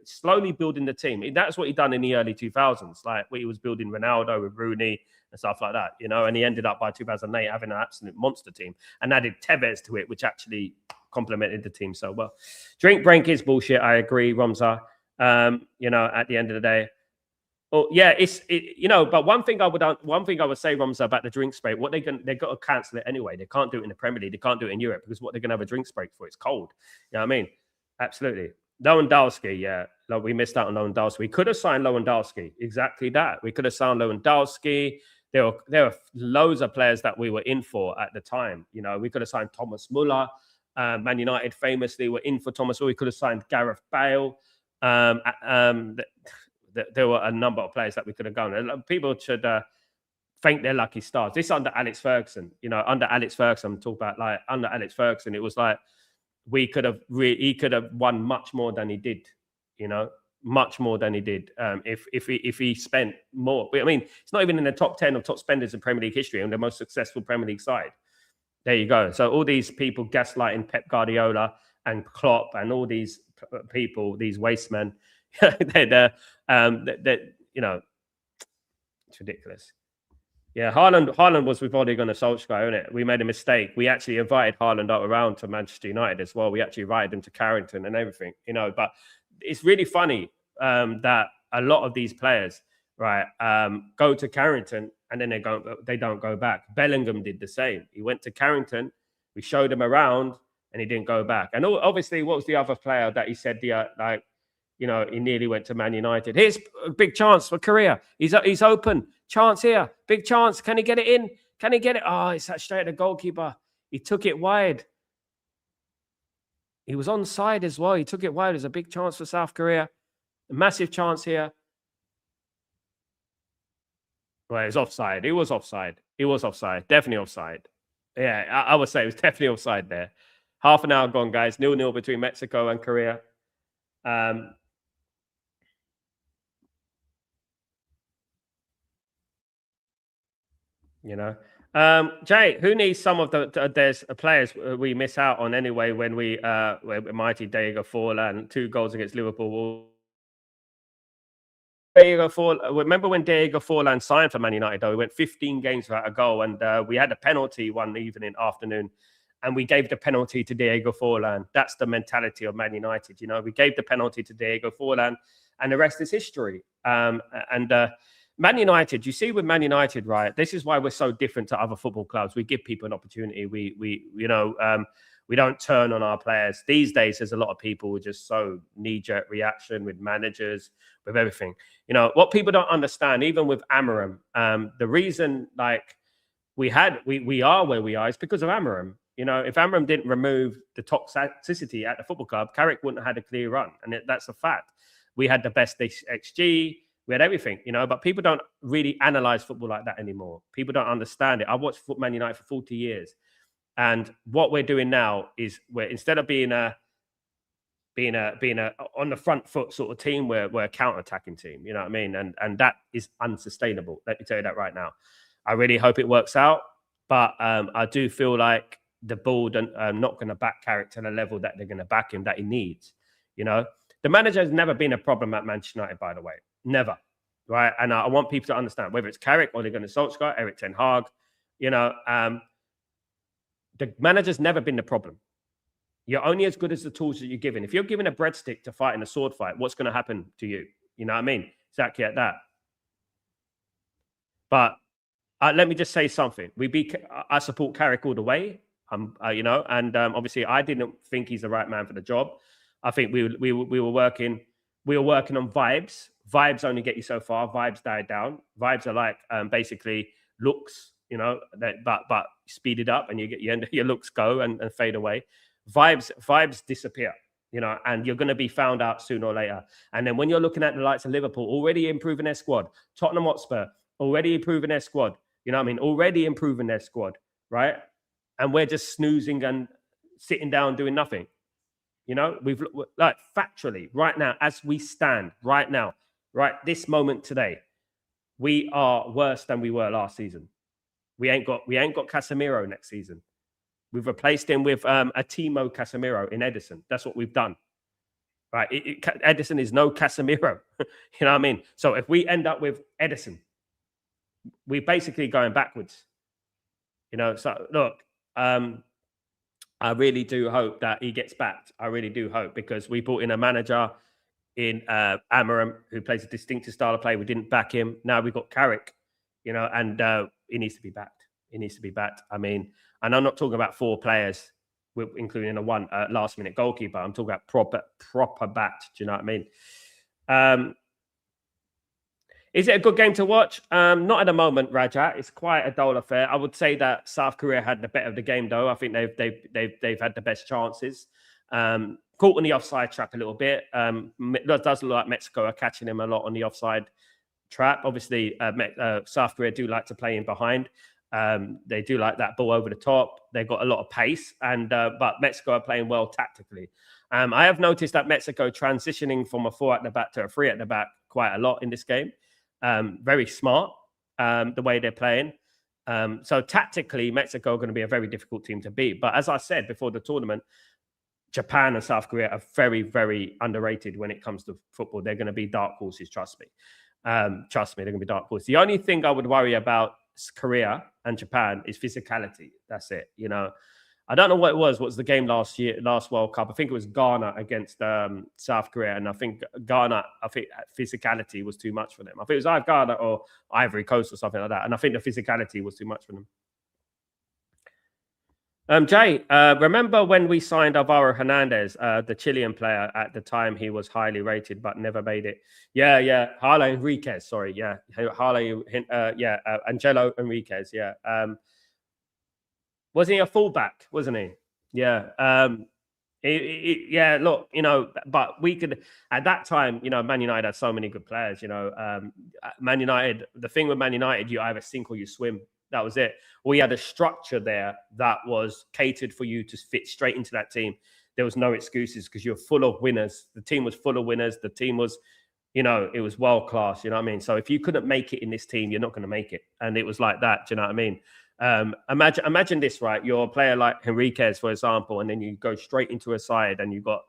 slowly building the team. That's what he done in the early 2000s, like where he was building Ronaldo with Rooney and stuff like that, and he ended up by 2008 having an absolute monster team and added Tevez to it, which actually complemented the team so well. Drink break is bullshit. I agree, Ramza. At the end of the day, but one thing I would say, Ramza, about the drinks break, they've got to cancel it anyway. They can't do it in the Premier League. They can't do it in Europe because what they're going to have a drinks break for? It's cold. You know what I mean? Absolutely. Lewandowski, we missed out on Lewandowski. We could have signed Lewandowski. Exactly that. We could have signed Lewandowski. There were loads of players that we were in for at the time. We could have signed Thomas Muller. Man United famously were in for Thomas Muller. We could have signed Gareth Bale. There were a number of players that we could have gone. People should thank their lucky stars. This under Alex Ferguson. Under Alex Ferguson, I'm talking about under Alex Ferguson, it was like he could have won much more than he did. Much more than he did if he spent more. I mean, it's not even in the top 10 of top spenders in Premier League history and the most successful Premier League side. There you go. So all these people gaslighting Pep Guardiola and Klopp and all these people, these waste men, it's ridiculous. Yeah, Haaland was with Ole Gunnar Solskjaer, isn't it? We made a mistake. We actually invited Haaland around to Manchester United as well. We actually invited him to Carrington and everything, but it's really funny that a lot of these players, right, go to Carrington and then they don't go back. Bellingham did the same. He went to Carrington, we showed him around, and he didn't go back. And obviously, what was the other player that he said he nearly went to Man United? Here's a big chance for Korea. He's open. Chance here. Big chance. Can he get it in? Can he get it? Oh, it's straight at the goalkeeper. He took it wide. He was onside as well. He took it wide. There's a big chance for South Korea. A massive chance here. Well, it was offside. It was offside. It was offside. Definitely offside. Yeah, I would say it was definitely offside there. Half an hour gone, guys. 0-0 between Mexico and Korea. Jay, who needs some of there's players we miss out on anyway when we mighty Diego Forlan, 2 goals against Liverpool. Remember when Diego Forlan signed for Man United, though? We went 15 games without a goal, and we had a penalty one afternoon, and we gave the penalty to Diego Forlan. That's the mentality of Man United. We gave the penalty to Diego Forlan, and the rest is history. Man United, you see with Man United, right? This is why we're so different to other football clubs. We give people an opportunity. We don't turn on our players. These days, there's a lot of people who are just so knee-jerk reaction with managers, with everything. What people don't understand, even with Amarim, the reason we are where we are is because of Amarim. If Amarim didn't remove the toxicity at the football club, Carrick wouldn't have had a clear run. And that's a fact. We had the best XG. We had everything, but people don't really analyze football like that anymore. People don't understand it. I watched Man United for 40 years. And what we're doing now is instead of being a on the front foot sort of team, we're a counter-attacking team. You know what I mean? And that is unsustainable. Let me tell you that right now. I really hope it works out. But I do feel like the board are not going to back Carrick to the level that they're going to back him, that he needs. The manager has never been a problem at Manchester United, by the way. Never. Right? And I want people to understand, whether it's Carrick or they're going to Solskjaer, Erik ten Hag, the manager's never been the problem. You're only as good as the tools that you're given. If you're given a breadstick to fight in a sword fight, what's going to happen to you? You know what I mean? Exactly at that. But let me just say something. I support Carrick all the way. And obviously I didn't think he's the right man for the job. I think we were working on vibes. Vibes only get you so far. Vibes die down. Vibes are like basically looks, but speed it up and your looks go and fade away. Vibes disappear, and you're going to be found out sooner or later. And then when you're looking at the likes of Liverpool already improving their squad, Tottenham Hotspur already improving their squad, already improving their squad, right? And we're just snoozing and sitting down doing nothing. You know, we've like factually right now, as we stand right now, right this moment today, we are worse than we were last season. We ain't got Casemiro next season. We've replaced him with a Timo Casemiro in Edison. That's what we've done. Right? Edison is no Casemiro. You know what I mean? So if we end up with Edison, we're basically going backwards. You know, so look, I really do hope that he gets backed. I really do hope, because we brought in a manager in Amarim who plays a distinctive style of play. We didn't back him. Now we've got Carrick, you know, and he needs to be backed. He needs to be backed. I mean, and I'm not talking about 4 players, including a one last minute goalkeeper. I'm talking about proper bat. Do you know what I mean? Is it a good game to watch? Not at the moment, Raja. It's quite a dull affair. I would say that South Korea had the better of the game, though. I think they've had the best chances. Caught in the offside trap a little bit. It does look like Mexico are catching him a lot on the offside trap. Obviously, South Korea do like to play in behind. They do like that ball over the top. They've got a lot of pace, but Mexico are playing well tactically. I have noticed that Mexico transitioning from a 4 at the back to a 3 at the back quite a lot in this game. Very smart, the way they're playing. So tactically, Mexico are going to be a very difficult team to beat. But as I said before the tournament, Japan and South Korea are very, very underrated when it comes to football. They're going to be dark horses, trust me. Trust me, they're going to be dark horses. The only thing I would worry about Korea and Japan is physicality. That's it. You know, I don't know what it was. What was the game last World Cup? I think it was Ghana against South Korea. And I think Ghana, physicality was too much for them. I think it was either Ghana or Ivory Coast or something like that. And I think the physicality was too much for them. Jay, remember when we signed Alvaro Hernandez, the Chilean player? At the time, he was highly rated, but never made it. Yeah. Harley Enriquez, sorry. Yeah. Angelo Enriquez, yeah. Wasn't he a fullback, wasn't he? Yeah. Yeah, look, you know, but we could, at that time, you know, Man United had so many good players, you know. Man United, the thing with Man United, you either sink or you swim. That was it. We had a structure there that was catered for you to fit straight into that team. There was no excuses because you're full of winners. The team was full of winners. The team was, you know, it was world class. You know what I mean? So if you couldn't make it in this team, you're not going to make it. And it was like that. Do you know what I mean? Imagine this, right? You're a player like Henriquez, for example, and then you go straight into a side and you've got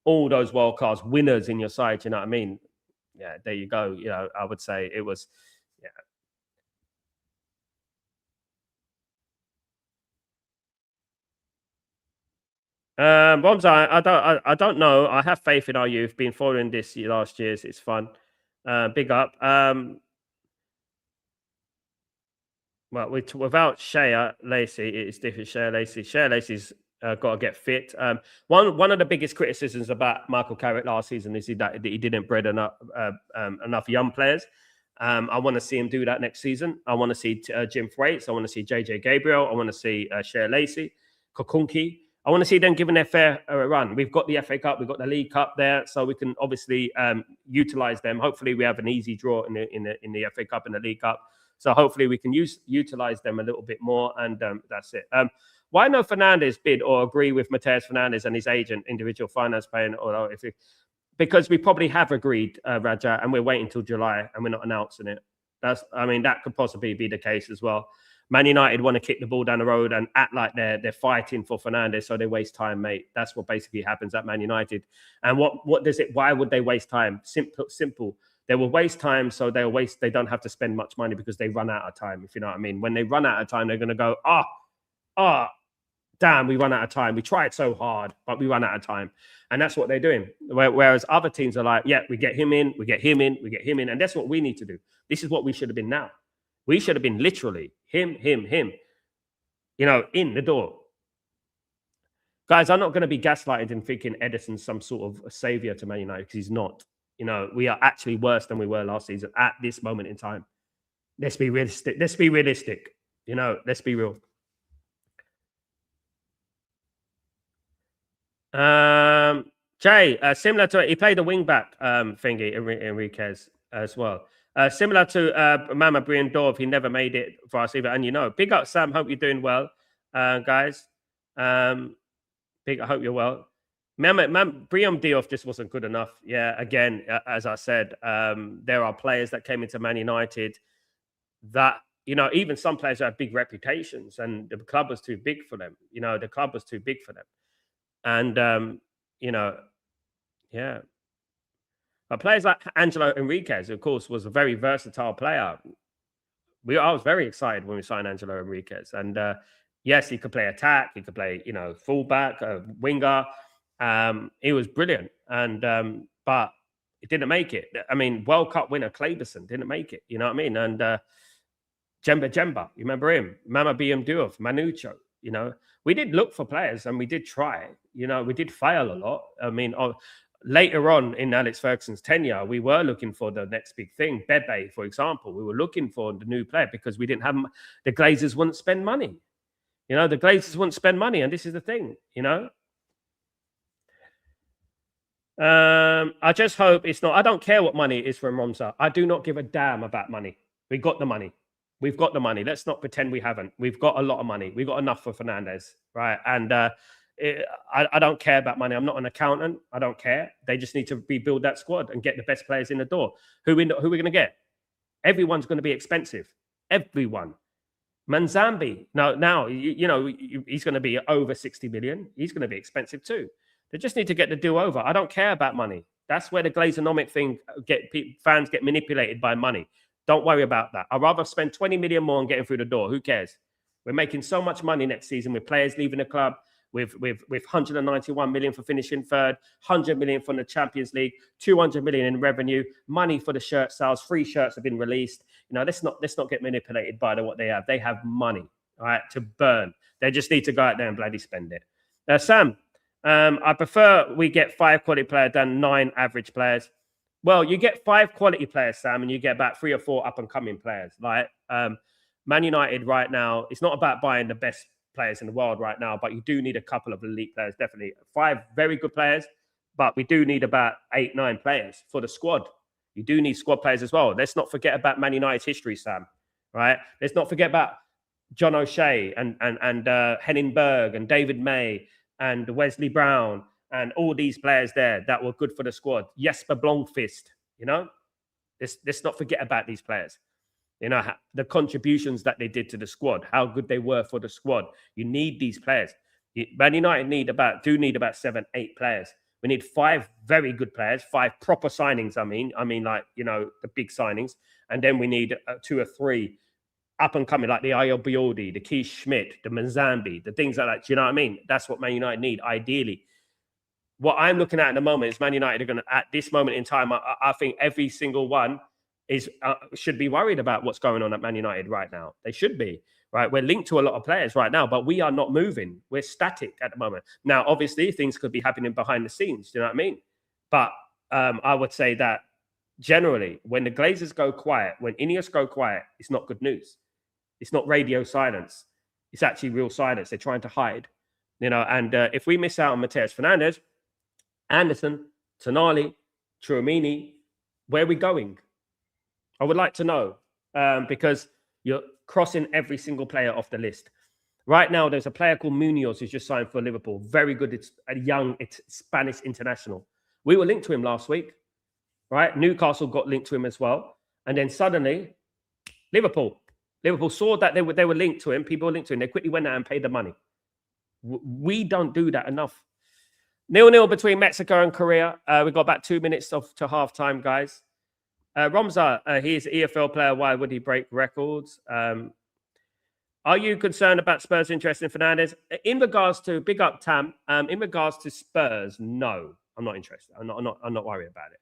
all those world class winners in your side. You know what I mean? Yeah, there you go. You know, I would say it was, yeah. Bomza, I don't know. I have faith in our youth. Been following this last years. It's fun. Big up. Well, without Shea Lacey, it's different. Shea Lacey's got to get fit. One of the biggest criticisms about Michael Carrick last season is that he didn't bred enough young players. I want to see him do that next season. I want to see Jim Thwaites. I want to see JJ Gabriel. I want to see Shea Lacey, Kokunki. I want to see them given their fair run. We've got the FA Cup, we've got the League Cup there, so we can obviously utilize them. Hopefully, we have an easy draw in the FA Cup and the League Cup. So hopefully, we can utilize them a little bit more, and that's it. Why no Fernandes bid or agree with Mateus Fernandes and his agent, individual finance paying, or because we probably have agreed, Raja, and we're waiting till July and we're not announcing it. That could possibly be the case as well. Man United want to kick the ball down the road and act like they're fighting for Fernandes, so they waste time, mate. That's what basically happens at Man United. And what does it? Why would they waste time? Simple. They will waste time, so they don't have to spend much money because they run out of time. If you know what I mean. When they run out of time, they're going to go, damn, we run out of time. We tried so hard, but we run out of time. And that's what they're doing. Whereas other teams are like, yeah, we get him in, we get him in, we get him in, and that's what we need to do. This is what we should have been now. We should have been literally him, you know, in the door. Guys, I'm not going to be gaslighted and thinking Edison's some sort of a savior to Man United, because he's not. You know, we are actually worse than we were last season at this moment in time. Let's be realistic. You know, let's be real. Jay, similar to he played a wing back thingy, Enriquez as well. Similar to Mama Briandorf, he never made it for us either. And you know, big up Sam. Hope you're doing well, guys. Big, I hope you're well. Briam Diouf just wasn't good enough. Yeah, again, as I said, there are players that came into Man United that, even some players have big reputations, and the club was too big for them. The club was too big for them. And, yeah. But players like Angelo Enriquez, of course, was a very versatile player. I was very excited when we signed Angelo Enriquez. And yes, he could play attack, he could play, fullback, winger. He was brilliant. And but it didn't make it. I mean, World Cup winner Claberson didn't make it. You know what I mean? And Jemba, you remember him? Mama BM Diouf, Manucho. We did look for players and we did try. We did fail a lot. I mean, later on in Alex Ferguson's tenure, we were looking for the next big thing. Bebe, for example, we were looking for the new player because we didn't have the Glazers wouldn't spend money. The Glazers wouldn't spend money, and this is the thing. I just hope it's not. I don't care what money it is from Romza. I do not give a damn about money. We got the money. We've got the money. Let's not pretend we haven't. We've got a lot of money. We've got enough for Fernandez, right? And I don't care about money. I'm not an accountant. I don't care. They just need to rebuild that squad and get the best players in the door. Who are we going to get? Everyone's going to be expensive. Everyone. Manzambi. Now he's going to be over 60 million. He's going to be expensive too. They just need to get the deal over. I don't care about money. That's where the Glazonomic thing fans get manipulated by money. Don't worry about that. I'd rather spend 20 million more on getting through the door. Who cares? We're making so much money next season with players leaving the club, with 191 million for finishing third, 100 million from the Champions League, 200 million in revenue, money for the shirt sales, free shirts have been released. Let's not get manipulated by what they have. They have money, all right, to burn. They just need to go out there and bloody spend it. Sam, I prefer we get 5 quality players than 9 average players. Well, you get 5 quality players, Sam, and you get about 3 or 4 up-and-coming players. Like Man United right now, it's not about buying the best players in the world right now, but you do need a couple of elite players, definitely. 5 very good players, but we do need about 8, 9 players for the squad. You do need squad players as well. Let's not forget about Man United's history, Sam, right? Let's not forget about John O'Shea and Henning Berg and David May and Wesley Brown and all these players there that were good for the squad. Jesper Blomqvist, let's not forget about these players. The contributions that they did to the squad, how good they were for the squad. You need these players. Man United need about 7, 8 players. We need 5 very good players, 5 proper signings. I mean, the big signings. And then we need 2 or 3 up and coming, like the Ayel Bioldi, the Keith Schmidt, the Manzambi, the things like that. Do you know what I mean? That's what Man United need, ideally. What I'm looking at the moment is Man United are going to, at this moment in time, I think every single one should be worried about what's going on at Man United right now. They should be, right? We're linked to a lot of players right now, but we are not moving. We're static at the moment. Now, obviously, things could be happening behind the scenes. Do you know what I mean? But I would say that generally, when the Glazers go quiet, when Ineos go quiet, it's not good news. It's not radio silence. It's actually real silence. They're trying to hide, and if we miss out on Mateus Fernandez, Anderson, Tonali, Tchouameni, where are we going? I would like to know, because you're crossing every single player off the list. Right now, there's a player called Munoz who's just signed for Liverpool. Very good. It's a young Spanish international. We were linked to him last week, right? Newcastle got linked to him as well. And then suddenly, Liverpool saw that they were linked to him. People were linked to him. They quickly went out and paid the money. We don't do that enough. 0-0 between Mexico and Korea. We've got about 2 minutes to halftime, guys. Romza, he's an EFL player. Why would he break records? Are you concerned about Spurs' interest in Fernandez? In regards to, big up Tam, in regards to Spurs, no, I'm not interested. I'm not worried about it.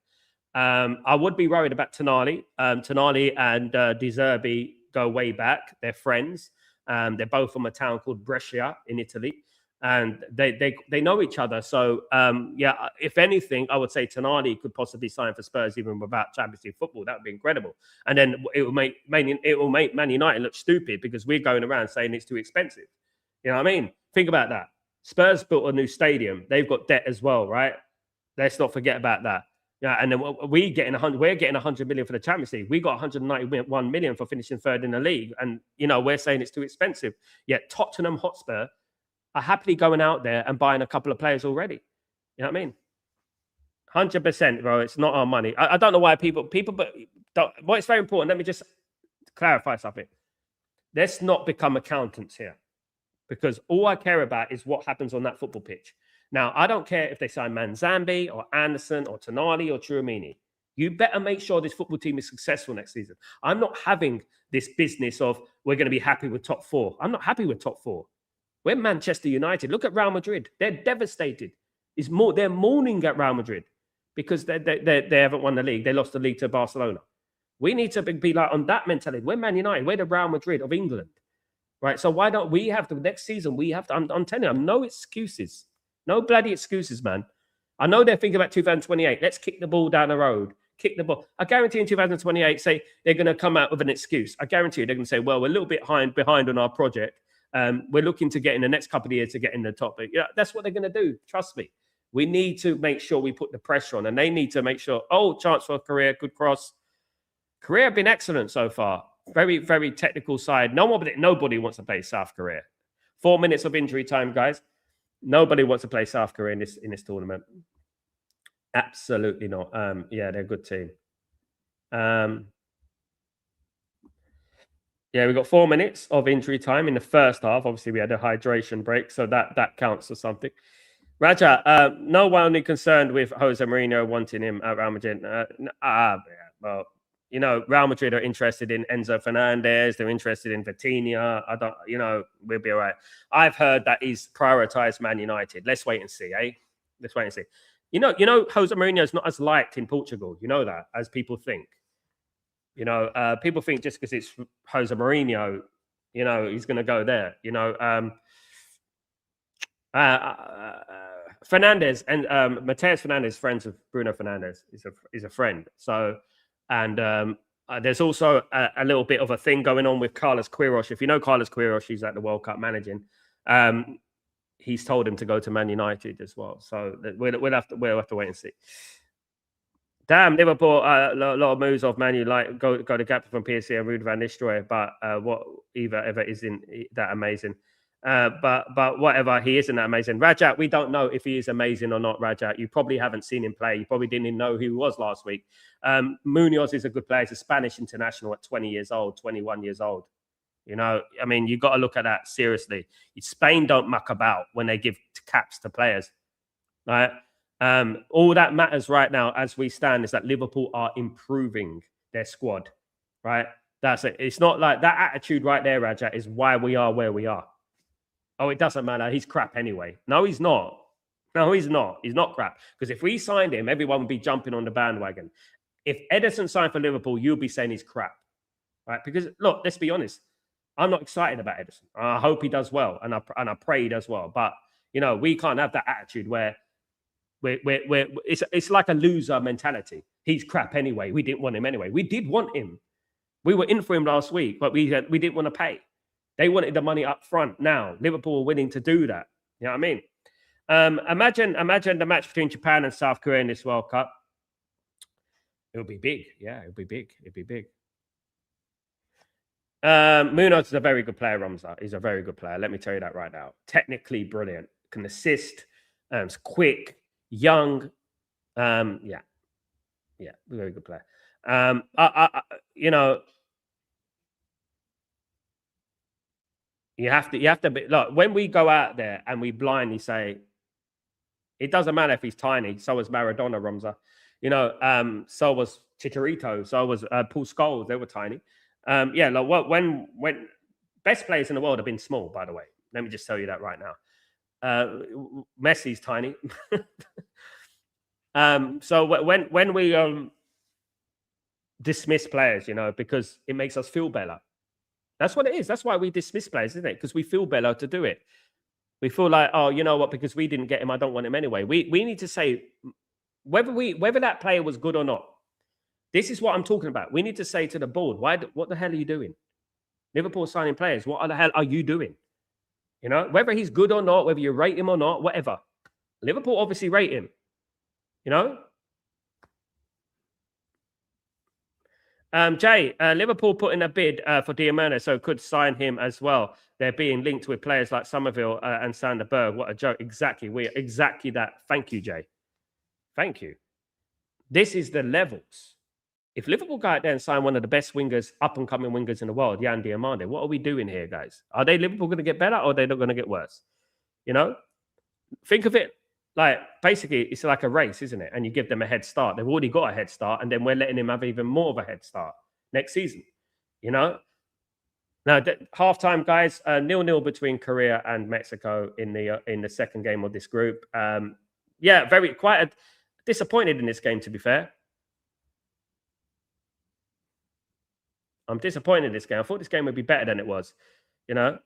I would be worried about Tonali. Tonali and De Zerbi go way back. They're friends. They're both from a town called Brescia in Italy. And they know each other. So, if anything, I would say Tonali could possibly sign for Spurs even without Champions League football. That would be incredible. And then it will make Man United look stupid because we're going around saying it's too expensive. You know what I mean? Think about that. Spurs built a new stadium. They've got debt as well, right? Let's not forget about that. Yeah, and then we're getting 100 million for the Champions League. We got 191 million for finishing third in the league. And, we're saying it's too expensive. Yet Tottenham Hotspur are happily going out there and buying a couple of players already. You know what I mean? 100%, bro. It's not our money. I don't know why people, but well, it's very important. Let me just clarify something. Let's not become accountants here, because all I care about is what happens on that football pitch. Now, I don't care if they sign Manzambi or Anderson or Tonali or Chouamini. You better make sure this football team is successful next season. I'm not having this business of we're going to be happy with top 4. I'm not happy with top 4. We're Manchester United. Look at Real Madrid. They're devastated. They're mourning at Real Madrid because they haven't won the league. They lost the league to Barcelona. We need to be like on that mentality. We're Man United. We're the Real Madrid of England. Right? So why don't we have to, next season, we have to, I'm telling you, no excuses. No bloody excuses, man. I know they're thinking about 2028. Let's kick the ball down the road. Kick the ball. I guarantee in 2028, say they're going to come out with an excuse. I guarantee you they're going to say, well, we're a little bit behind on our project. We're looking to get in the next couple of years to get in the top. Yeah, that's what they're going to do. Trust me. We need to make sure we put the pressure on, and they need to make sure, chance for a career, good cross. Korea have been excellent so far. Very, very technical side. Nobody wants to play South Korea. 4 minutes of injury time, guys. Nobody wants to play South Korea in this tournament. Absolutely not. Yeah, they're a good team. Yeah, we got 4 minutes of injury time in the first half. Obviously, we had a hydration break, so that counts for something. Raja, no one is concerned with Jose Mourinho wanting him at Real Madrid. Well, you know, Real Madrid are interested in Enzo Fernandez. They're interested in Vitinha. We'll be all right. I've heard that he's prioritized Man United. Let's wait and see, eh? Let's wait and see. You know, Jose Mourinho is not as liked in Portugal. You know that, as people think. You know, people think just because it's Jose Mourinho, you know, he's going to go there. You know, Fernandez and Mateus Fernandez, friends of Bruno Fernandes, is a friend. So, and there's also a little bit of a thing going on with Carlos Queiroz. If you know Carlos Queiroz, he's at the World Cup managing. He's told him to go to Man United as well. So we'll have to wait and see. Damn, Liverpool, a lot of moves off Man U, like go to Gap from PSC and Ruud van Nistelrooy, but what ever isn't that amazing. But whatever, he isn't that amazing. Rajat, we don't know if he is amazing or not, Rajat. You probably haven't seen him play. You probably didn't even know who he was last week. Munoz is a good player. He's a Spanish international at 20 years old, 21 years old. You know, I mean, you got to look at that seriously. Spain don't muck about when they give caps to players, right? All that matters right now as we stand is that Liverpool are improving their squad, right? That's it. It's not like that attitude right there, Rajat, is why we are where we are. Oh, it doesn't matter. He's crap anyway. No, he's not. No, he's not. He's not crap. Because if we signed him, everyone would be jumping on the bandwagon. If Ederson signed for Liverpool, you'll be saying he's crap, right? Because look, let's be honest. I'm not excited about Ederson. I hope he does well, and I pray he does well. But you know, we can't have that attitude where it's like a loser mentality. He's crap anyway. We didn't want him anyway. We did want him. We were in for him last week, but we didn't want to pay. They wanted the money up front. Now Liverpool are willing to do that. You know what I mean? Imagine the match between Japan and South Korea in this World Cup. It would be big. Yeah, it would be big. It'd be big. Munoz is a very good player, Ramza. He's a very good player. Let me tell you that right now. Technically brilliant. Can assist. Is quick, young. Yeah, very good player. You know, you have to be, look, when we go out there and we blindly say, it doesn't matter if he's tiny. So was Maradona, Ramza. You know, so was Chicharito. So was Paul Scholes. They were tiny. Yeah, like when best players in the world have been small, by the way. Let me just tell you that right now. Messi's tiny. So when we dismiss players, you know, because it makes us feel better. That's what it is. That's why we dismiss players, isn't it? Because we feel better to do it. We feel like, oh, you know what? Because we didn't get him, I don't want him anyway. We need to say whether that player was good or not. This is what I'm talking about. We need to say to the board, what the hell are you doing? Liverpool signing players. What the hell are you doing? You know, whether he's good or not, whether you rate him or not, whatever. Liverpool obviously rate him. You know? Jay, Liverpool put in a bid for Diamanda, so could sign him as well. They're being linked with players like Somerville and Sander Berg. What a joke. Exactly. Exactly that. Thank you, Jay. Thank you. This is the levels. If Liverpool go out there and sign one of the best wingers, up and coming wingers in the world, Yan Diamande, what are we doing here, guys? Are they Liverpool going to get better or are they not going to get worse? You know, think of it like basically it's like a race, isn't it? And you give them a head start. They've already got a head start, and then we're letting them have even more of a head start next season. You know. Now, halftime, guys, 0-0 between Korea and Mexico in the second game of this group. Yeah, quite disappointed in this game, to be fair. I'm disappointed in this game. I thought this game would be better than it was, you know?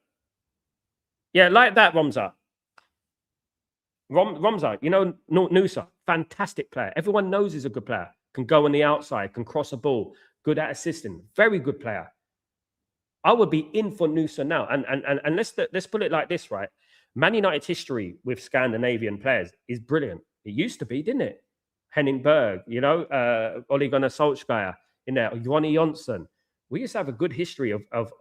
Yeah, like that, Romza. Romza, you know, Nusa, fantastic player. Everyone knows he's a good player. Can go on the outside, can cross a ball, good at assisting, very good player. I would be in for Nusa now. And let's put it like this, right? Man United's history with Scandinavian players is brilliant. It used to be, didn't it? Henning Berg, you know, Ole Gunnar Solskjaer in there, Johnny Jonsson. We used to have a good history of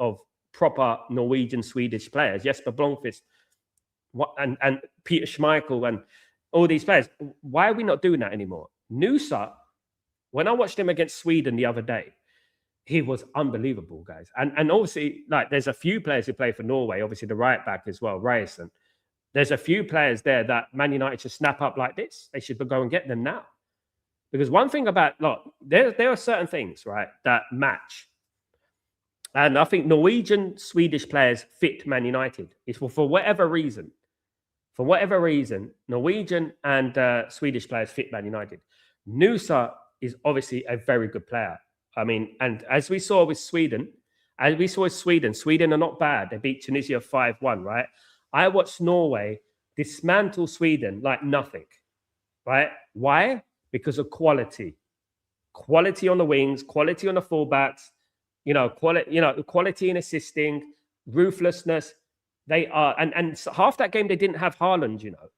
proper Norwegian, Swedish players. Jesper Blomqvist and Peter Schmeichel and all these players. Why are we not doing that anymore? Nusa, when I watched him against Sweden the other day, he was unbelievable, guys. And obviously, like, there's a few players who play for Norway, obviously the right back as well, Ryerson. There's a few players there that Man United should snap up like this. They should go and get them now. Because one thing about, look, there are certain things, right, that match. And I think Norwegian, Swedish players fit Man United. It's for whatever reason. For whatever reason, Norwegian and Swedish players fit Man United. Nusa is obviously a very good player. I mean, and as we saw with Sweden, Sweden are not bad. They beat Tunisia 5-1, right? I watched Norway dismantle Sweden like nothing, right? Why? Because of quality. Quality on the wings, quality on the fullbacks, quality in assisting, ruthlessness. They are, and half that game they didn't have Haaland, you know.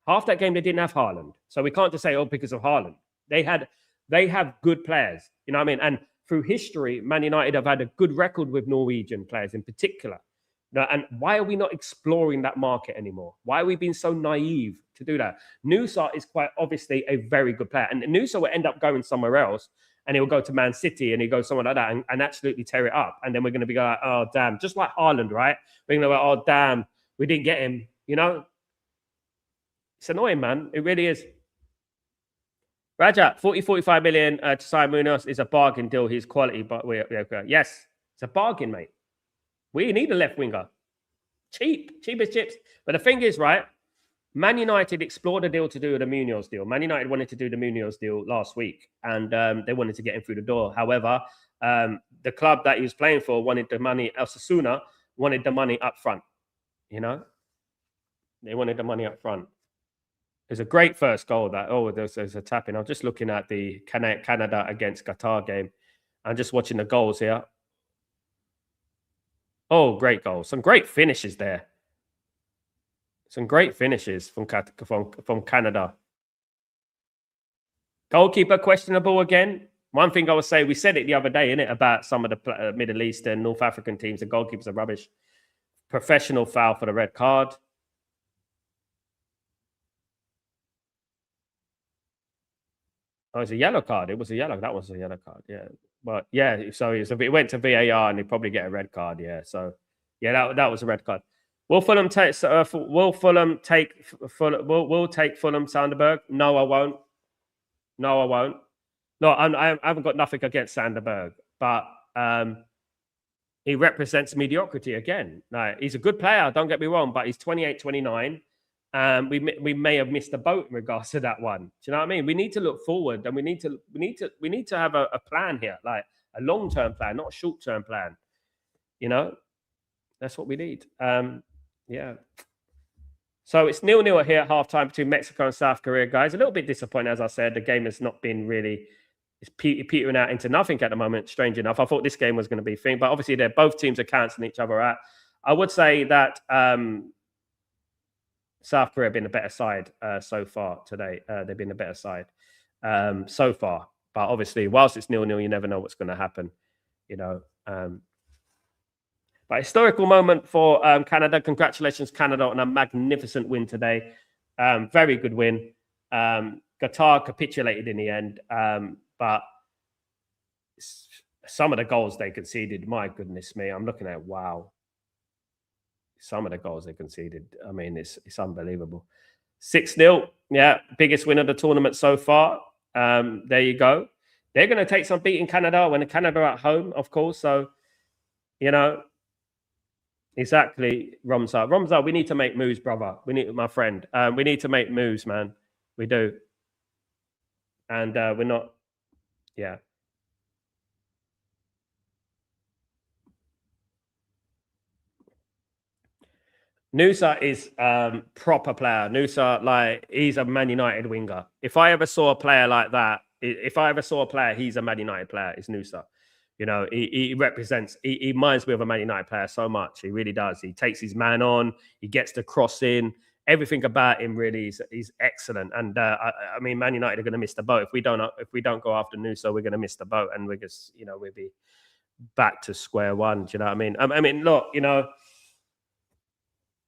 Half that game they didn't have Haaland. So we can't just say, oh, because of Haaland. They have good players, you know what I mean? And through history, Man United have had a good record with Norwegian players in particular. Now, and why are we not exploring that market anymore? Why are we being so naive to do that? Nusa is quite obviously a very good player. And Nusa will end up going somewhere else and he'll go to Man City and he'll go somewhere like that and absolutely tear it up. And then we're going to be like, oh, damn. Just like Haaland, right? We're going to be like, oh, damn, we didn't get him, you know? It's annoying, man. It really is. Raja, 45 million to sign Munoz is a bargain deal. He's quality, but yes, it's a bargain, mate. We need a left winger. Cheap as chips. But the thing is, right, Man United explored a deal to do the Munoz deal. Man United wanted to do the Munoz deal last week, and they wanted to get him through the door. However, the club that he was playing for wanted the money. Osasuna wanted the money up front. You know, they wanted the money up front. There's a great first goal there's a tap-in. I'm just looking at the Canada against Qatar game. I'm just watching the goals here. Oh, great goal. Some great finishes there. Some great finishes from Canada. Goalkeeper questionable again. One thing I would say, we said it the other day, innit, about some of the Middle Eastern, North African teams. The goalkeepers are rubbish. Professional foul for the red card. Oh, it's a yellow card. It was a yellow. That was a yellow card. Yeah. But yeah, so it went to VAR and they probably get a red card. Yeah. So yeah, that was a red card. Will Fulham take Fulham Sanderberg? No, I won't. No, I haven't got nothing against Sanderberg, but he represents mediocrity again. No, he's a good player, don't get me wrong, but he's 28, 29. We may have missed the boat in regards to that one. Do you know what I mean? We need to look forward, and we need to have a plan here, like a long-term plan, not a short-term plan. You know, that's what we need. Yeah. So it's 0-0 here at halftime between Mexico and South Korea, guys. A little bit disappointing, as I said. The game has not been really. It's petering out into nothing at the moment. Strange enough, I thought this game was going to be a thing, but obviously both teams are cancelling each other out. I would say that. South Korea have been a better side so far today. They've been a better side so far. But obviously, whilst it's 0-0, you never know what's going to happen, you know. But historical moment for Canada. Congratulations, Canada, on a magnificent win today. Very good win. Qatar capitulated in the end, but some of the goals they conceded, my goodness me, I'm looking at, wow. Some of the goals they conceded, I mean, it's unbelievable. 6-0, yeah, biggest win of the tournament so far. There you go. They're going to take some beating Canada when Canada are at home, of course. So, you know, exactly, Ramza. Ramza, we need to make moves, brother. We need, my friend. We need to make moves, man. We do. And we're not, yeah. Nusa is proper player. Nusa, like, he's a Man United winger. If I ever saw a player like that, if I ever saw a player, he's a Man United player. It's Nusa. You know, he represents. He reminds me of a Man United player so much. He really does. He takes his man on. He gets the cross in. Everything about him really is excellent. And I mean, Man United are going to miss the boat if we don't go after Nusa. We're going to miss the boat, and we're just, you know, we'll be back to square one. Do you know what I mean? I mean, look, you know,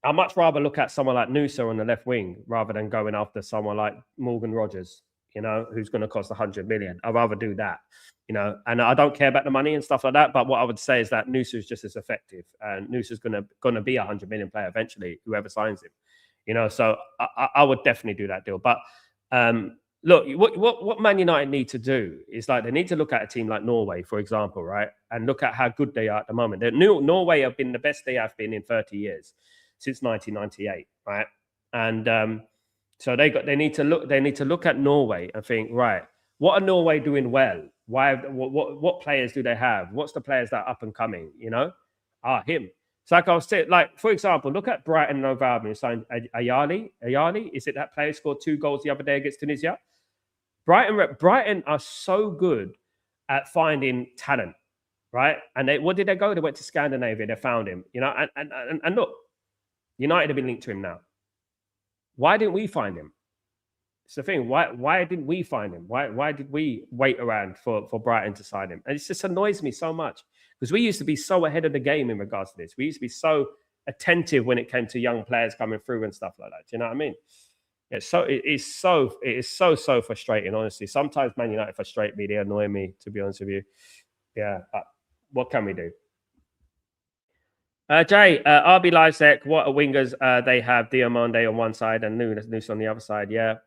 I'd much rather look at someone like Nusa on the left wing rather than going after someone like Morgan Rogers, you know, who's going to cost 100 million. I'd rather do that, you know, and I don't care about the money and stuff like that. But what I would say is that Nusa is just as effective, and Nusa is going to be a 100 million player eventually, whoever signs him, you know. So I would definitely do that deal. But look, what Man United need to do is, like, they need to look at a team like Norway, for example, right, and look at how good they are at the moment. Norway have been the best they have been in 30 years. Since 1998, right? And so they need to look at Norway and think, right, what are Norway doing well? Why? What players do they have? What's the players that are up and coming? You know, him. So like I was saying, like, for example, look at Brighton and Hove Albion signed Ayali. Ayali, is it that player who scored 2 goals the other day against Tunisia? Brighton are so good at finding talent, right? And what did they go? They went to Scandinavia. They found him, you know. And look, United have been linked to him now. Why didn't we find him? It's the thing. Why didn't we find him? Why did we wait around for Brighton to sign him? And it just annoys me so much, because we used to be so ahead of the game in regards to this. We used to be so attentive when it came to young players coming through and stuff like that. Do you know what I mean? It is so frustrating, honestly. Sometimes Man United frustrate me. They annoy me, to be honest with you. Yeah, but what can we do? Jay, RB Livesec, what are wingers? They have Diomande on one side and Nunes on the other side. Yeah.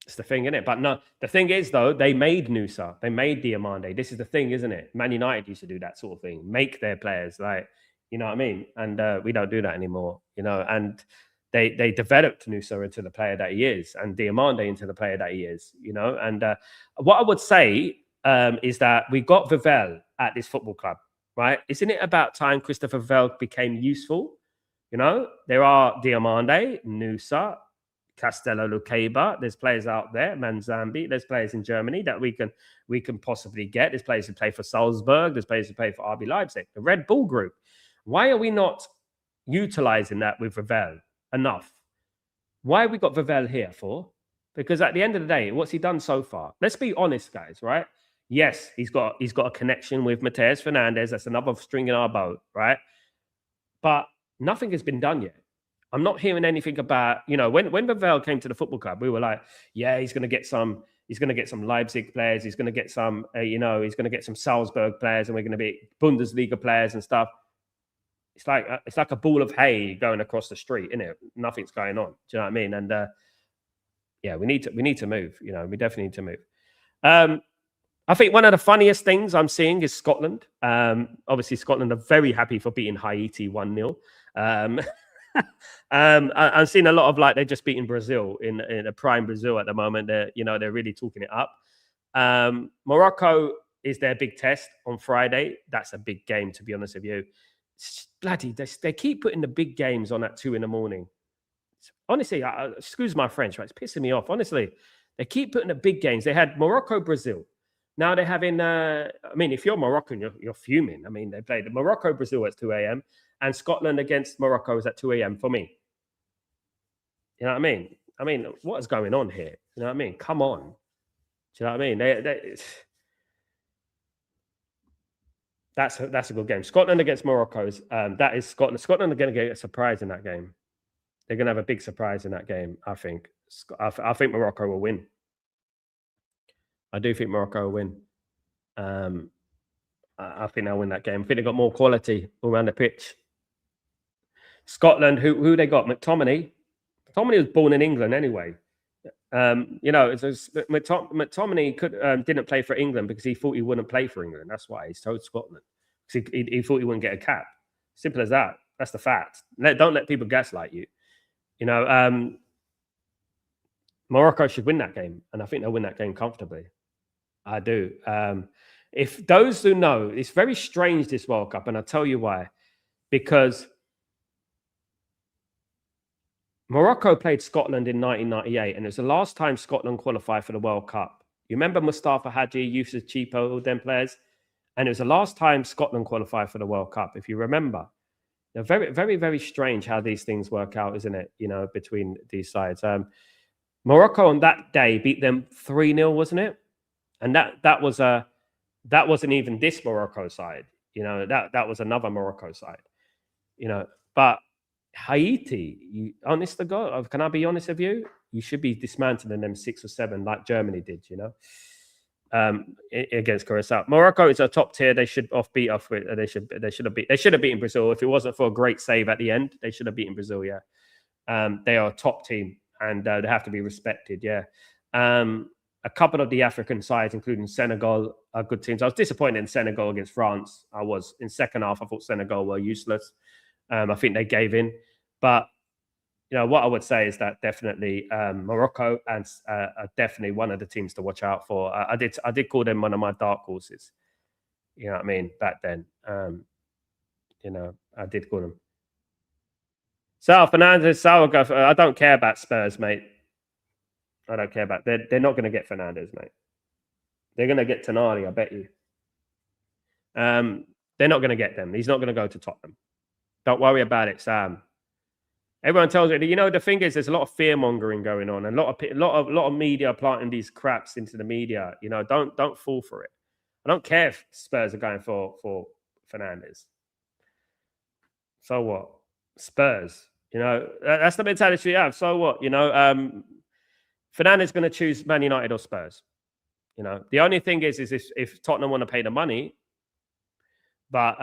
It's the thing, isn't it? But no, the thing is, though, they made Nusa. They made Diomande. This is the thing, isn't it? Man United used to do that sort of thing. Make their players, like, you know what I mean? And we don't do that anymore, you know. And they developed Nusa into the player that he is, and Diomande into the player that he is, you know. And what I would say is that we got Vivell at this football club, right? Isn't it about time Christopher Vivell became useful? You know, there are Diomande, Nusa, Castello Lucaba. There's players out there, Manzambi. There's players in Germany that we can possibly get. There's players who play for Salzburg. There's players who play for RB Leipzig, the Red Bull Group. Why are we not utilizing that with Vivell enough? Why have we got Vivell here for? Because at the end of the day, what's he done so far? Let's be honest, guys, right? Yes, he's got a connection with Mateus Fernandez. That's another string in our boat, right? But nothing has been done yet. I'm not hearing anything about, you know, when Vivell came to the football club, we were like, yeah, he's going to get some Leipzig players. He's going to get some, he's going to get some Salzburg players, and we're going to be Bundesliga players and stuff. It's like a ball of hay going across the street, isn't it? Nothing's going on. Do you know what I mean? And yeah, we need to move. You know, we definitely need to move. I think one of the funniest things I'm seeing is Scotland. Obviously, Scotland are very happy for beating Haiti 1-0. I'm seeing a lot of, like, they're just beating Brazil in a prime Brazil at the moment. They're really talking it up. Morocco is their big test on Friday. That's a big game, to be honest with you. Bloody, they keep putting the big games on at 2 a.m. Honestly, excuse my French, right? It's pissing me off. Honestly, they keep putting the big games. They had Morocco, Brazil. Now they're having, I mean, if you're Moroccan, you're fuming. I mean, they played Morocco, Brazil at 2 a.m. and Scotland against Morocco is at 2 a.m. for me. You know what I mean? I mean, what is going on here? You know what I mean? Come on. Do you know what I mean? That's a good game. Scotland against Morocco is that is Scotland. Scotland are going to get a surprise in that game. They're going to have a big surprise in that game. I think. I think Morocco will win. I do think Morocco will win. I think they'll win that game. I think they've got more quality all around the pitch. Scotland, who they got? McTominay. McTominay was born in England anyway. McTominay didn't play for England because he thought he wouldn't play for England. That's why he's told Scotland because he thought he wouldn't get a cap. Simple as that. That's the fact. Don't let people gaslight you. Morocco should win that game, and I think they'll win that game comfortably. I do. If those who know, it's very strange this World Cup, and I'll tell you why. Because Morocco played Scotland in 1998, and it was the last time Scotland qualified for the World Cup. You remember Mustafa Hadji, Yusuf Chipo, all them players? And it was the last time Scotland qualified for the World Cup, if you remember. They're very, very, very strange how these things work out, isn't it? Between these sides. Morocco on that day beat them 3-0, wasn't it? And that wasn't even this Morocco side. That was another Morocco side. But Haiti, honest to God, can I be honest with you? You should be dismantling them 6 or 7 like Germany did, against Curacao. Morocco is a top tier. They should they should have beaten Brazil. If it wasn't for a great save at the end, they should have beaten Brazil. Yeah, they are a top team and they have to be respected. Yeah, a couple of the African sides, including Senegal, are good teams. I was disappointed in Senegal against France. I was in second half. I thought Senegal were useless. I think they gave in, but what I would say is that definitely Morocco and are definitely one of the teams to watch out for. I did call them one of my dark horses. You know what I mean? Back then, I did call them. Sal Fernandez, I don't care about Spurs, mate. I don't care about. They're not going to get Fernandez, mate. They're going to get Tonali, I bet you. They're not going to get them. He's not going to go to Tottenham. Don't worry about it, Sam. Everyone tells you. The thing is, there's a lot of fear mongering going on, and a lot of media planting these craps into the media. Don't fall for it. I don't care if Spurs are going for Fernandez. So what? Spurs. That's the mentality we have. So what? Fernandez is going to choose Man United or Spurs. The only thing is if Tottenham want to pay the money, but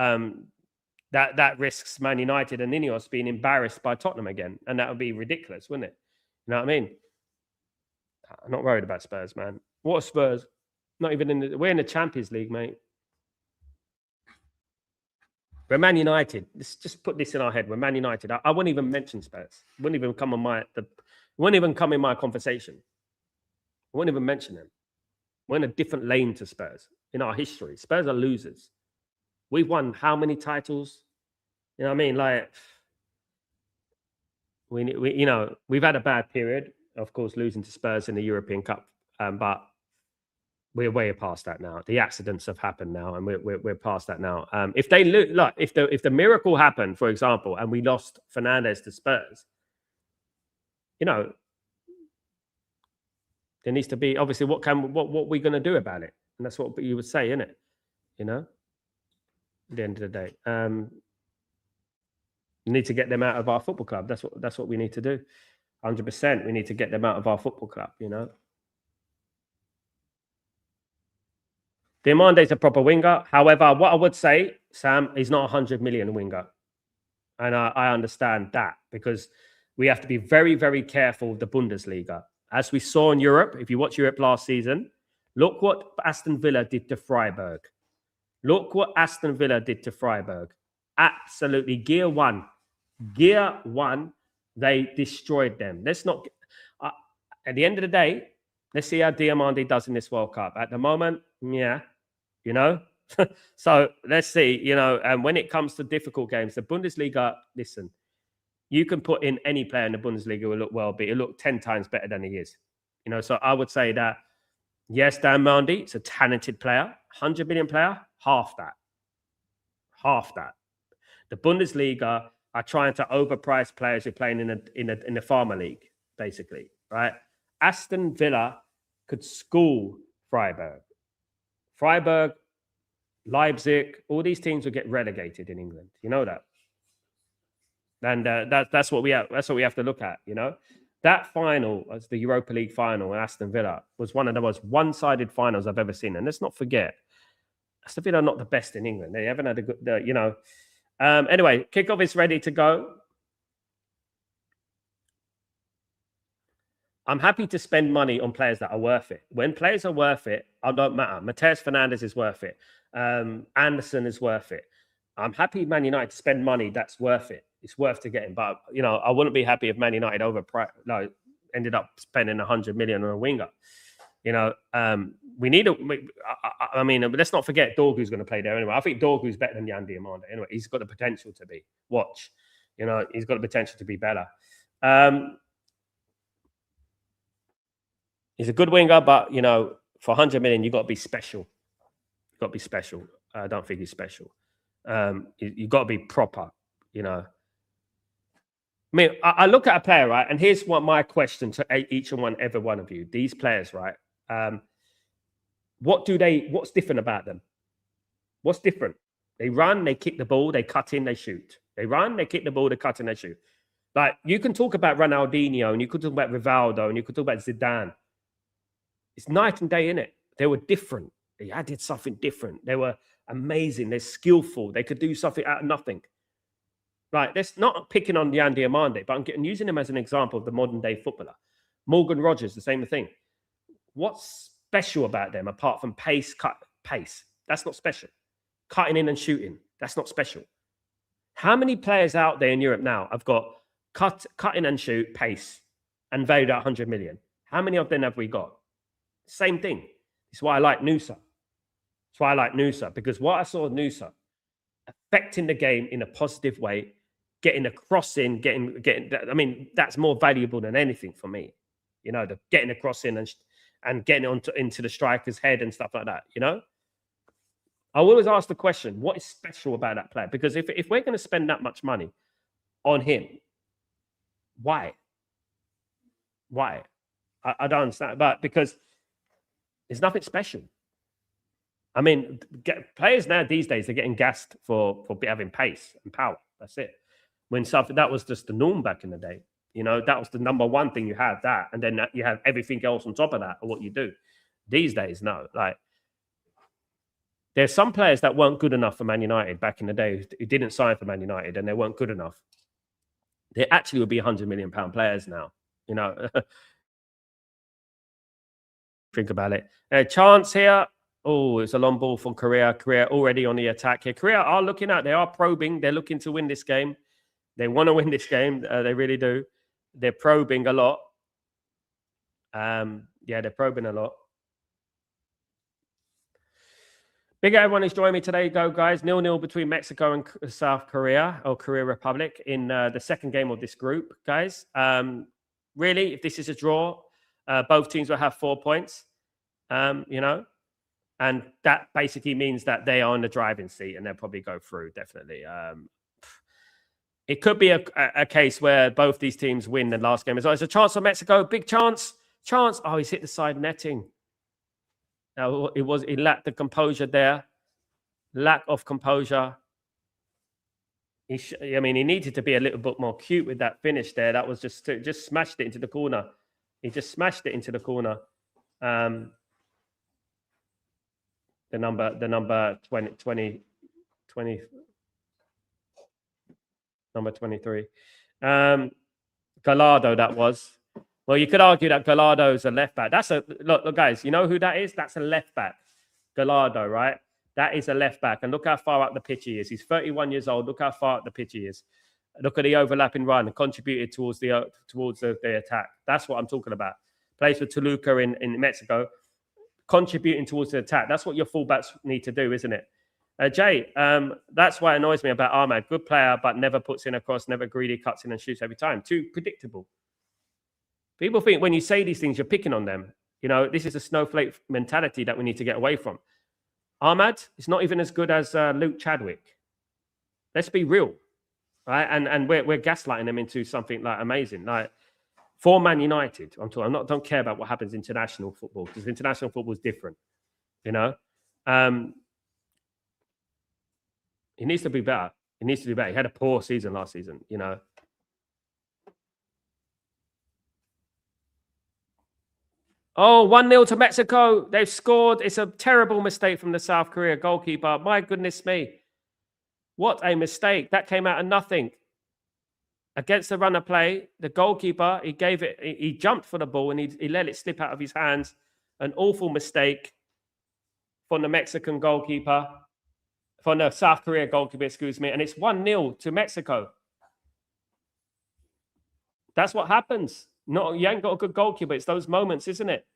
that risks Man United and Ineos being embarrassed by Tottenham again, and that would be ridiculous, wouldn't it? You know what I mean? I'm not worried about Spurs, man. What are Spurs? Not even we're in the Champions League, mate. We're Man United. Let's just put this in our head. We're Man United. I wouldn't even mention Spurs. Wouldn't even come in my conversation. I wouldn't even mention them. We're in a different lane to Spurs in our history. Spurs are losers. We've won how many titles? You know what I mean? Like, we've had a bad period, of course, losing to Spurs in the European Cup, but we're way past that now. The accidents have happened now, and we're past that now. If they if the miracle happened, for example, and we lost Fernandez to Spurs, there needs to be obviously what we're going to do about it, and that's what you would say, isn't it? At the end of the day, we need to get them out of our football club. That's what we need to do. 100%. We need to get them out of our football club. Diamande's a proper winger. However, what I would say, Sam, he's not 100 million winger, and I understand that because we have to be very, very careful with the Bundesliga. As we saw in Europe, if you watch Europe last season, look what Aston Villa did to Freiburg. Look what Aston Villa did to Freiburg. Absolutely. Gear one, they destroyed them. Let's not... at the end of the day, let's see how Diamande does in this World Cup. At the moment, yeah, So let's see, and when it comes to difficult games, the Bundesliga, listen, you can put in any player in the Bundesliga who will look well, but he'll look 10 times better than he is. So I would say that, yes, Diamande is a talented player, 100 million player, half that. The Bundesliga are trying to overprice players who are playing in the farmer league, basically. right? Aston Villa could school Freiburg. Freiburg, Leipzig, all these teams will get relegated in England. You know that. And that's what we have. That's what we have to look at. You know, that final, as the Europa League final, Aston Villa was one of the most one-sided finals I've ever seen. And let's not forget, Aston Villa are not the best in England. They haven't had a good, you know. Anyway, kickoff is ready to go. I'm happy to spend money on players that are worth it. When players are worth it, I don't matter. Mateus Fernandes is worth it. Anderson is worth it. I'm happy Man United to spend money that's worth it. It's worth to get him. But, you know, I wouldn't be happy if Man United ended up spending 100 million on a winger. You know, we need I mean, let's not forget Dorgu's going to play there anyway. I think Dorgu's better than Yan Diamande. Anyway, he's got the potential to be. Watch. You know, he's got the potential to be better. He's a good winger, but, you know, for 100 million, you've got to be special. You've got to be special. I don't think he's special. You've got to be proper, you know. I mean, I look at a player, right? And here's what my question to each and every one of you. These players, right? What's different about them? What's different? They run, they kick the ball, they cut in, they shoot. They run, they kick the ball, they cut in, they shoot. Like, you can talk about Ronaldinho, and you could talk about Rivaldo, and you could talk about Zidane. It's night and day, innit? They were different. They added something different. They were amazing. They're skillful. They could do something out of nothing. Right, that's not picking on Yan Diamande, but I'm using him as an example of the modern day footballer. Morgan Rogers, the same thing. What's special about them apart from pace? That's not special. Cutting in and shooting, that's not special. How many players out there in Europe now have got cutting and shoot, pace, and valued at 100 million? How many of them have we got? Same thing. It's why I like Nusa. That's why I like Nusa, because what I saw of Nusa, affecting the game in a positive way, getting a cross in, getting. I mean, that's more valuable than anything for me. You know, the getting a cross in and getting into the striker's head and stuff like that. You know, I always ask the question: what is special about that player? Because if we're going to spend that much money on him, why? I don't understand. But because there's nothing special. I mean, players now these days, they're getting gassed for having pace and power. That's it. When something that was just the norm back in the day, you know, that was the number one thing. You have that, and then you have everything else on top of that, or what you do. These days, no. Like, there's some players that weren't good enough for Man United back in the day who didn't sign for Man United, and they weren't good enough. They actually would be £100 million players now. You know, think about it. Chance here. Oh, it's a long ball from Korea. Korea already on the attack here. Korea are looking out. They are probing. They're looking to win this game. They want to win this game. They really do. They're probing a lot. Yeah, they're probing a lot. Big everyone who's joining me today. Go, guys. 0-0 between Mexico and South Korea, or Korea Republic, in the second game of this group, guys. Really, if this is a draw, both teams will have 4 points, you know. And that basically means that they are in the driving seat and they'll probably go through, definitely. It could be a case where both these teams win the last game as well. There's a chance for Mexico. Big chance. Oh, he's hit the side netting. Now, he lacked the composure there. Lack of composure. I mean, he needed to be a little bit more cute with that finish there. That was just smashed it into the corner. He just smashed it into the corner. The number 20, number 23. Gallardo, that was. Well, you could argue that Gallardo is a left back. That's look, guys, you know who that is? That's a left back. Gallardo, right? That is a left back. And look how far up the pitch he is. He's 31 years old. Look how far up the pitch he is. Look at the overlapping run and contributed towards the attack. That's what I'm talking about. Plays for Toluca in Mexico. Contributing towards the attack. That's what your fullbacks need to do, isn't it? Jay, that's why it annoys me about Ahmad. Good player, but never puts in a cross, never greedy, cuts in and shoots every time. Too predictable. People think when you say these things, you're picking on them. You know, this is a snowflake mentality that we need to get away from. Ahmad is not even as good as Luke Chadwick. Let's be real, right? And we're gaslighting them into something like amazing. Like, for Man United. Don't care about what happens in international football, because international football is different. You know, he needs to be better. He needs to do better. He had a poor season last season. You know. Oh, 1-0 to Mexico. They've scored. It's a terrible mistake from the South Korea goalkeeper. My goodness me. What a mistake. That came out of nothing. Against the runner play, the goalkeeper, he jumped for the ball and he let it slip out of his hands. An awful mistake from the Mexican goalkeeper, from the South Korea goalkeeper, excuse me. And it's 1-0 to Mexico. That's what happens. No, you ain't got a good goalkeeper. It's those moments, isn't it?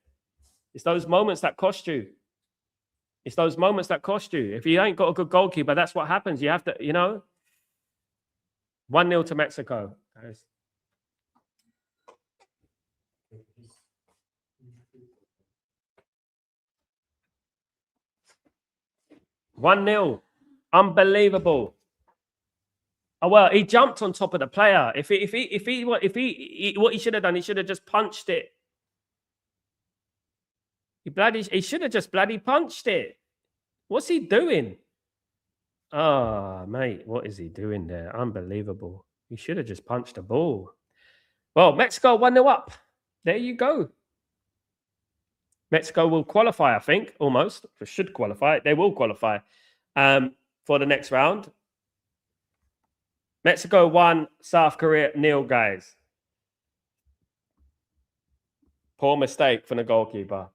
It's those moments that cost you. It's those moments that cost you. If you ain't got a good goalkeeper, that's what happens. You have to, 1-0 to Mexico, guys. One 0 Unbelievable. Oh well, he jumped on top of the player. What he should have done, he should have just punched it. He should have just bloody punched it. What's he doing? Oh, mate, what is he doing there? Unbelievable. He should have just punched the ball. Well, Mexico 1-0 up. There you go. Mexico will qualify, I think, almost. They should qualify. They will qualify for the next round. Mexico 1, South Korea 0, guys. Poor mistake from the goalkeeper.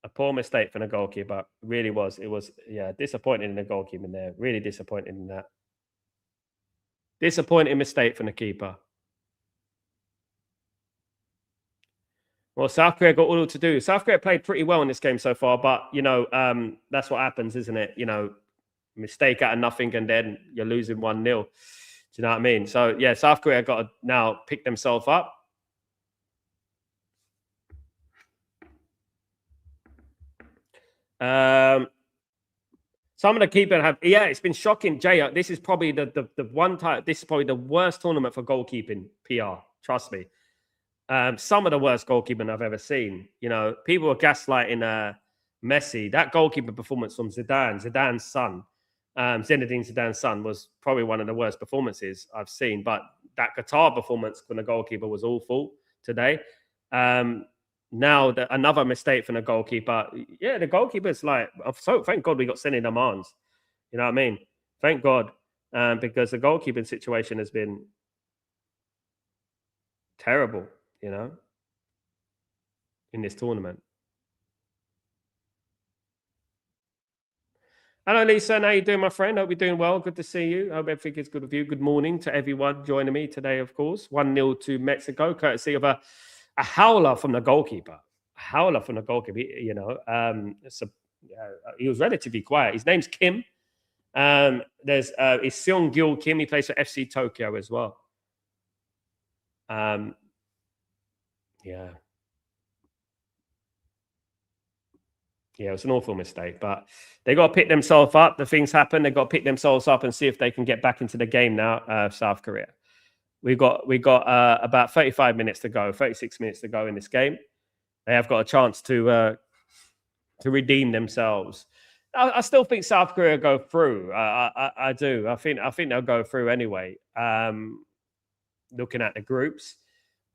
A poor mistake from the goalkeeper. Really was. It was, disappointing in the goalkeeper there. Really disappointed in that. Disappointing mistake from the keeper. Well, South Korea got all to do. South Korea played pretty well in this game so far, but, that's what happens, isn't it? Mistake out of nothing and then you're losing 1-0. Do you know what I mean? So, yeah, South Korea got to now pick themselves up. Some of the keepers have, it's been shocking. Jay, this is probably the one time, this is probably the worst tournament for goalkeeping PR. Trust me. Some of the worst goalkeeping I've ever seen. People were gaslighting Messi. That goalkeeper performance from Zidane's son, Zinedine Zidane's son, was probably one of the worst performances I've seen. But that Qatar performance from the goalkeeper was awful today. Now, another mistake from the goalkeeper. Yeah, the goalkeeper's like, so thank God we got Sene Damans. You know what I mean? Thank God. Because the goalkeeping situation has been terrible, in this tournament. Hello, Lisa. How you doing, my friend? Hope you're doing well. Good to see you. Hope everything is good with you. Good morning to everyone joining me today, of course. 1-0 to Mexico, courtesy of a howler from the goalkeeper. A howler from the goalkeeper. He was relatively quiet. His name's Kim. There's is Seong Gil Kim. He plays for FC Tokyo as well. Yeah, it was an awful mistake, but they got to pick themselves up. The things happen. They got to pick themselves up and see if they can get back into the game now. South Korea. We got about 35 minutes to go, 36 minutes to go in this game. They have got a chance to redeem themselves. I still think South Korea go through. I do. I think they'll go through anyway. Looking at the groups.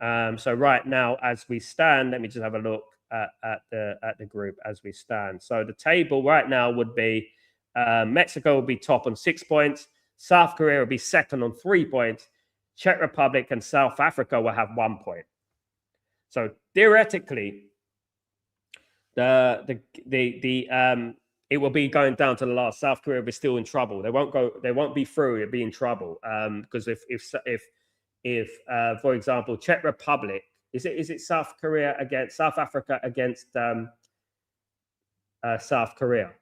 So right now, as we stand, let me just have a look at the group as we stand. So the table right now would be Mexico will be top on 6 points. South Korea will be second on 3 points. Czech Republic and South Africa will have 1 point. So theoretically, it will be going down to the last. South Korea will be still in trouble. They won't be through. It'll be in trouble. Because if for example, Czech Republic, is it South Korea against South Africa against South Korea?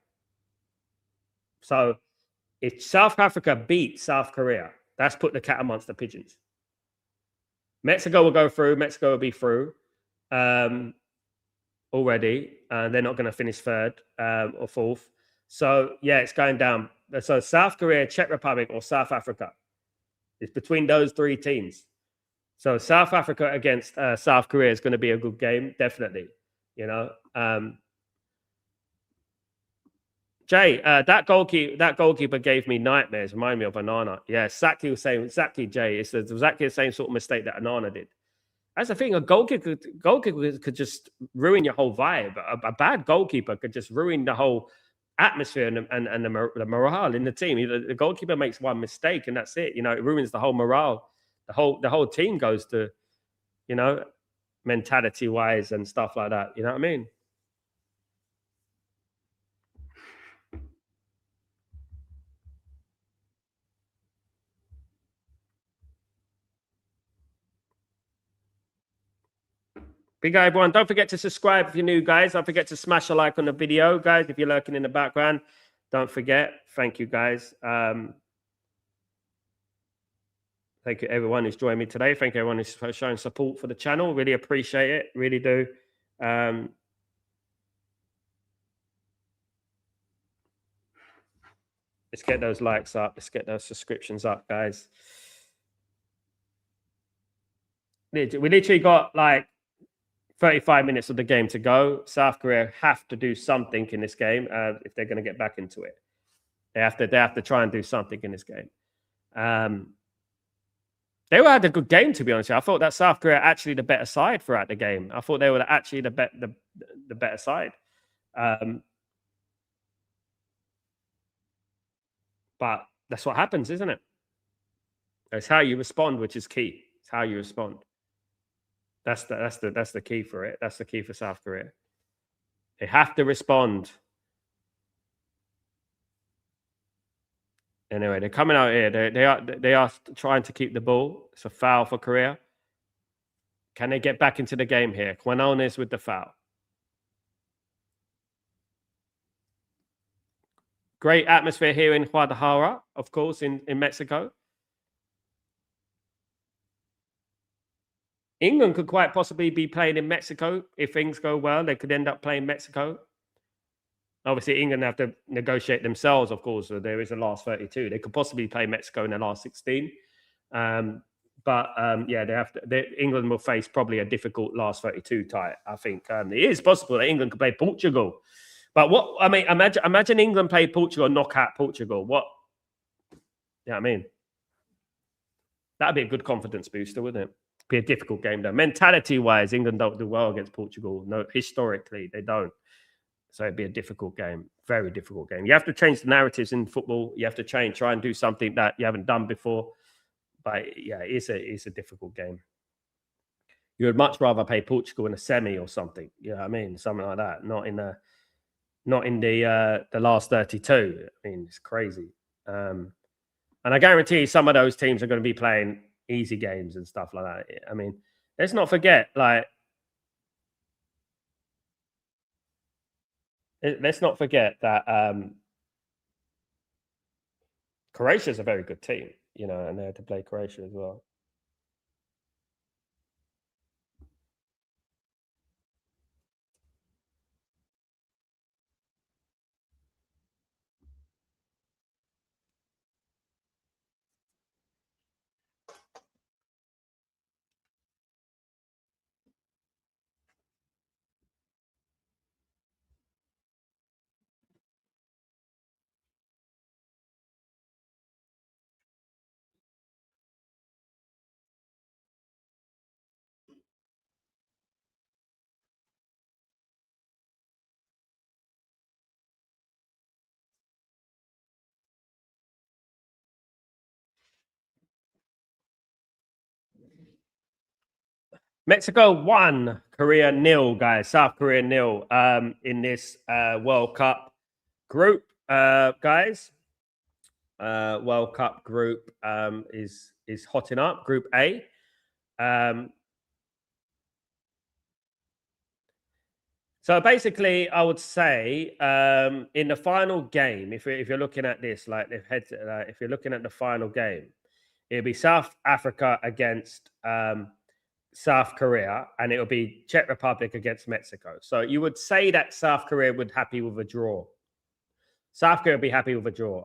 So if South Africa beat South Korea, that's put the cat amongst the pigeons. Mexico will go through. Mexico will be through already. They're not going to finish third or fourth. So, yeah, it's going down. So South Korea, Czech Republic, or South Africa. It's between those three teams. So South Africa against South Korea is going to be a good game, definitely. You know, Jay, that goalkeeper gave me nightmares. Remind me of Anana. Yeah, exactly the same. Exactly, Jay. It's exactly the same sort of mistake that Anana did. That's the thing. A goalkeeper could just ruin your whole vibe. A bad goalkeeper could just ruin the whole atmosphere and the morale in the team. The goalkeeper makes one mistake and that's it. You know, it ruins the whole morale. The whole team goes to, you know, mentality wise and stuff like that. You know what I mean? Big guy, everyone. Don't forget to subscribe if you're new, guys. Don't forget to smash a like on the video, guys. If you're lurking in the background, don't forget. Thank you, guys. Thank you, everyone who's joined me today. Thank you, everyone who's showing support for the channel. Really appreciate it. Really do. Let's get those likes up. Let's get those subscriptions up, guys. We literally got like 35 minutes of the game to go. South Korea have to do something in this game if they're going to get back into it. They have to try and do something in this game. They were had a good game, to be honest. I thought that South Korea actually the better side throughout the game. I thought they were actually the better side. But that's what happens, isn't it? It's how you respond, which is key. It's how you respond. That's the key for it. That's the key for South Korea. They have to respond. Anyway, they're coming out here. They are trying to keep the ball. It's a foul for Korea. Can they get back into the game here? Quinones with the foul. Great atmosphere here in Guadalajara, of course, in Mexico. England could quite possibly be playing in Mexico if things go well. They could end up playing Mexico. Obviously, England have to negotiate themselves, of course. So there is a last 32. They could possibly play Mexico in the last 16. Yeah, they have to. England will face probably a difficult last 32 tie. I think it is possible that England could play Portugal. But what I mean, imagine England play Portugal, knock out Portugal. What? Yeah, I mean, that'd be a good confidence booster, wouldn't it? Be a difficult game though. Mentality-wise, England don't do well against Portugal. No, historically they don't. So it'd be a difficult game, very difficult game. You have to change the narratives in football. You have to try and do something that you haven't done before. But yeah, it's a difficult game. You would much rather play Portugal in a semi or something. You know what I mean? Something like that. Not in the last 32. I mean, it's crazy. And I guarantee you some of those teams are going to be playing easy games and stuff like that. I mean, let's not forget, let's not forget that Croatia is a very good team, you know, and they had to play Croatia as well. Mexico 1, Korea 0, guys. South Korea 0 in this World Cup group, guys. World Cup group is hotting up. Group A. So basically, I would say in the final game, if you're looking at this, if you're looking at the final game, it'll be South Africa against South Korea, and it'll be Czech Republic against Mexico. So you would say that South Korea would be happy with a draw. South Korea would be happy with a draw.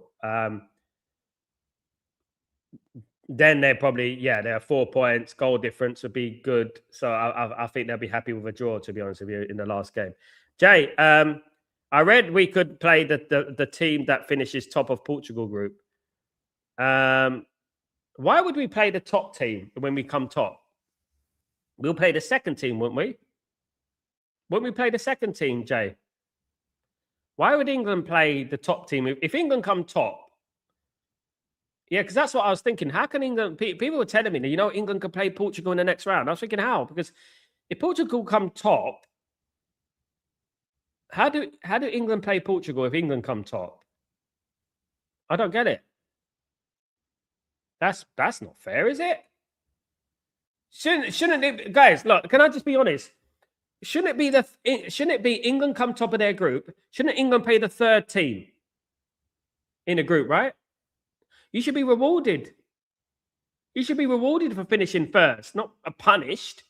then they're probably, yeah, they're 4 points. Goal difference would be good. So I think they'll be happy with a draw, to be honest with you, in the last game. Jay, I read we could play the team that finishes top of Portugal group. Why would we play the top team when we come top? We'll play the second team, wouldn't we? Wouldn't we play the second team, Jay? Why would England play the top team? If England come top, yeah, because that's what I was thinking. How can England? People were telling me that, England could play Portugal in the next round. I was thinking, how? Because if Portugal come top, how do England play Portugal if England come top? I don't get it. That's not fair, is it? Shouldn't it, guys? Look, can I just be honest? Shouldn't it be England come top of their group? Shouldn't England play the third team in a group, right? You should be rewarded. You should be rewarded for finishing first, not punished.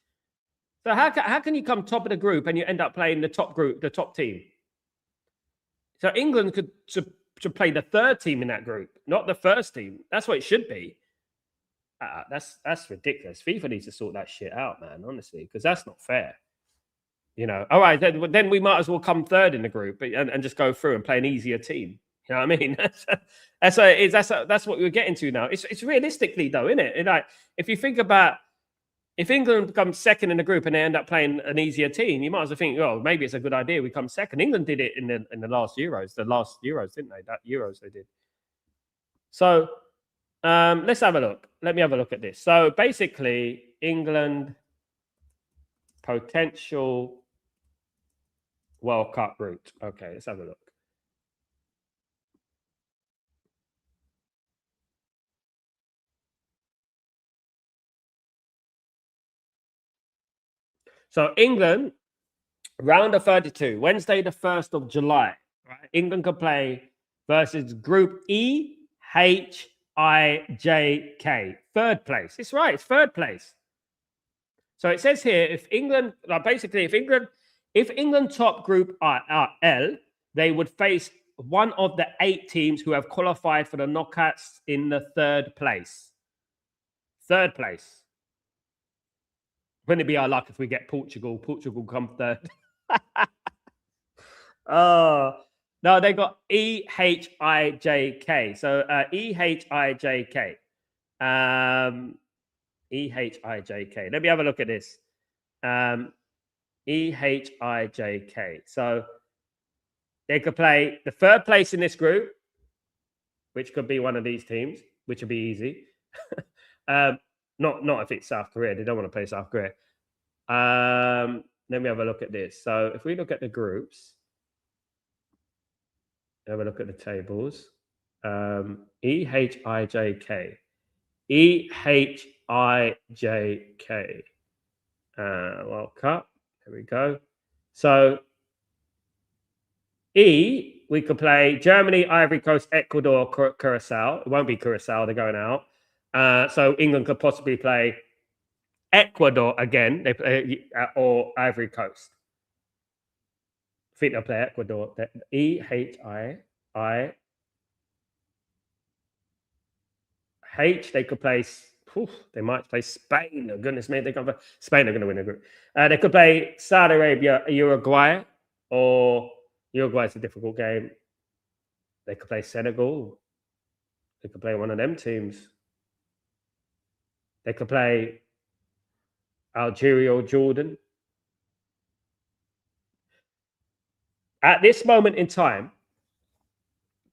So how can you come top of the group and you end up playing the top group, the top team? So England should play the third team in that group, not the first team. That's what it should be. That's ridiculous. FIFA needs to sort that shit out, man. Honestly, because that's not fair. All right, then we might as well come third in the group and just go through and play an easier team. You know what I mean? That's what we're getting to now. It's realistically though, isn't it? Like, if you think about, if England becomes second in the group and they end up playing an easier team, you might as well think, oh, maybe it's a good idea we come second. England did it in the last Euros. The last Euros, didn't they? That Euros they did. So let's have a look. Let me have a look at this. So basically, England potential World Cup route. Okay, let's have a look. So England, round of 32, Wednesday, the 1st of July. Right? England could play versus Group E, H, I, J, K. Third place. It's right. It's third place. So it says here, if England top Group L, they would face one of the 8 teams who have qualified for the knockouts in the third place. Third place. Wouldn't it be our luck if we get Portugal? Portugal come third. Oh, no, they got EHIJK. So EHIJK. EHIJK. Let me have a look at this. EHIJK. So they could play the third place in this group, which could be one of these teams, which would be easy. Not if it's South Korea. They don't want to play South Korea. Let me have a look at this. So if we look at the groups, have a look at the tables. EHIJK. EHIJK. World Cup. There we go. So E, we could play Germany, Ivory Coast, Ecuador, Curacao. It won't be Curacao. They're going out. So England could possibly play Ecuador again, or Ivory Coast. I think they'll play Ecuador. EHIH. They could play. They might play Spain. Oh, goodness me, Spain are going to win the group. They could play Saudi Arabia, Uruguay, or Uruguay is a difficult game. They could play Senegal. They could play one of them teams. They could play Algeria or Jordan. At this moment in time,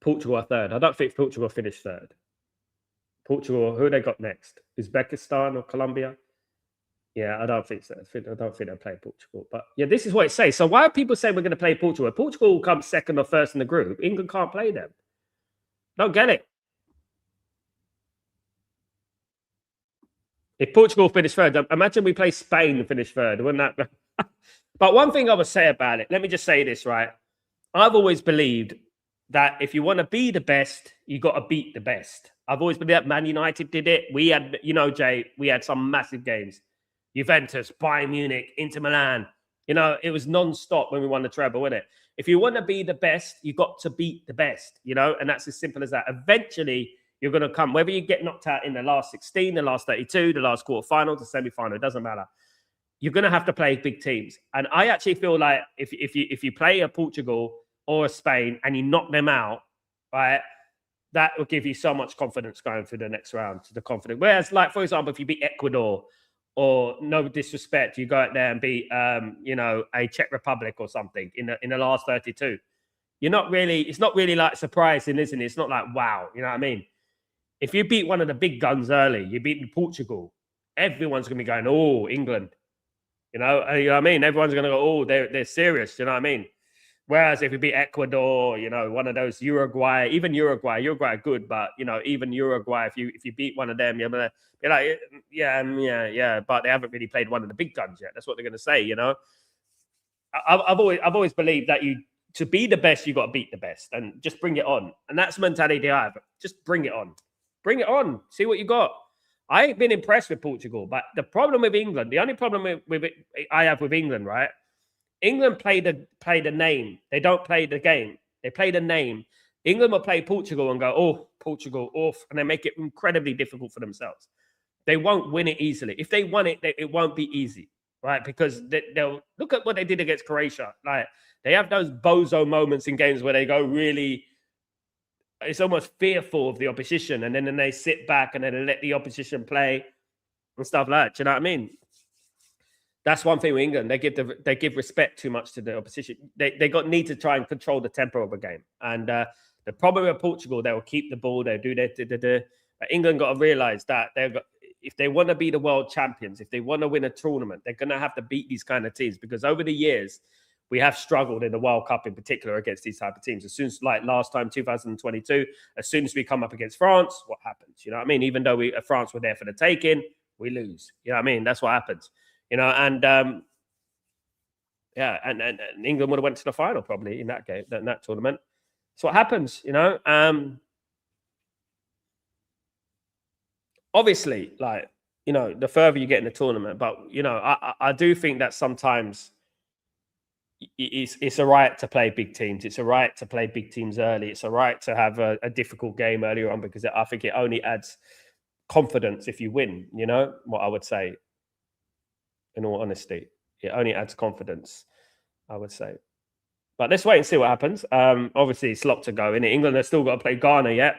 Portugal are third. I don't think Portugal finished third. Portugal, who they got next? Uzbekistan or Colombia? Yeah, I don't think so. I don't think they'll play Portugal. But yeah, this is what it says. So why are people saying we're going to play Portugal? If Portugal will come second or first in the group, England can't play them. Don't get it. If Portugal finished third, imagine we play Spain and finish third. Wouldn't that? But one thing I would say about it, let me just say this, right? I've always believed that if you want to be the best, you got to beat the best. I've always believed that. Man United did it. We had, Jay, we had some massive games. Juventus, Bayern Munich, Inter Milan. It was non-stop when we won the treble, wasn't it? If you want to be the best, you got to beat the best, and that's as simple as that. Eventually, You're going to come, whether you get knocked out in the last 16, the last 32, the last quarterfinal, the semi-final, it doesn't matter. You're going to have to play big teams. And I actually feel like if you play a Portugal or a Spain and you knock them out, right, that will give you so much confidence going through the next round, to the confidence. Whereas, like, for example, if you beat Ecuador, or no disrespect, you go out there and beat, a Czech Republic or something in the last 32. It's not really like surprising, isn't it? It's not like, wow, you know what I mean? If you beat one of the big guns early, you beat Portugal, everyone's going to be going, oh, England. You know what I mean? Everyone's going to go, oh, they're serious. You know what I mean? Whereas if you beat Ecuador, one of those Uruguay are good, but even Uruguay, if you beat one of them, you're like, yeah, but they haven't really played one of the big guns yet. That's what they're going to say. I've always believed that to be the best, you got to beat the best, and just bring it on. And that's the mentality I have. Just bring it on, see what you got. I ain't been impressed with Portugal, but the problem with England, the only problem I have with England, right? England play the name. They don't play the game. They play the name. England will play Portugal and go, oh, Portugal, off, and they make it incredibly difficult for themselves. They won't win it easily. If they won it, it won't be easy, right? Because they'll look at what they did against Croatia. Like, they have those bozo moments in games where they go really, it's almost fearful of the opposition, and then they sit back and then they let the opposition play and stuff like that. Do you know what I mean? That's one thing with England. They give respect too much to the opposition. They need to try and control the tempo of a game. And the problem with Portugal, they will keep the ball. They do their. England got to realize that if they want to be the world champions, if they want to win a tournament, they're going to have to beat these kind of teams, because over the years we have struggled in the World Cup in particular against these type of teams. As soon as, like last time, 2022, as soon as we come up against France, what happens? You know what I mean? Even though France were there for the taking, we lose. You know what I mean? That's what happens. And England would have went to the final probably in that game, in that tournament. That's what happens, Obviously, like, the further you get in the tournament, but I do think that sometimes it's a right to play big teams. It's a right to play big teams early. It's a right to have a difficult game earlier on, because I think it only adds confidence if you win. What I would say. In all honesty, it only adds confidence, I would say. But let's wait and see what happens. Obviously, it's a lot to go in England. They've still got to play Ghana yet.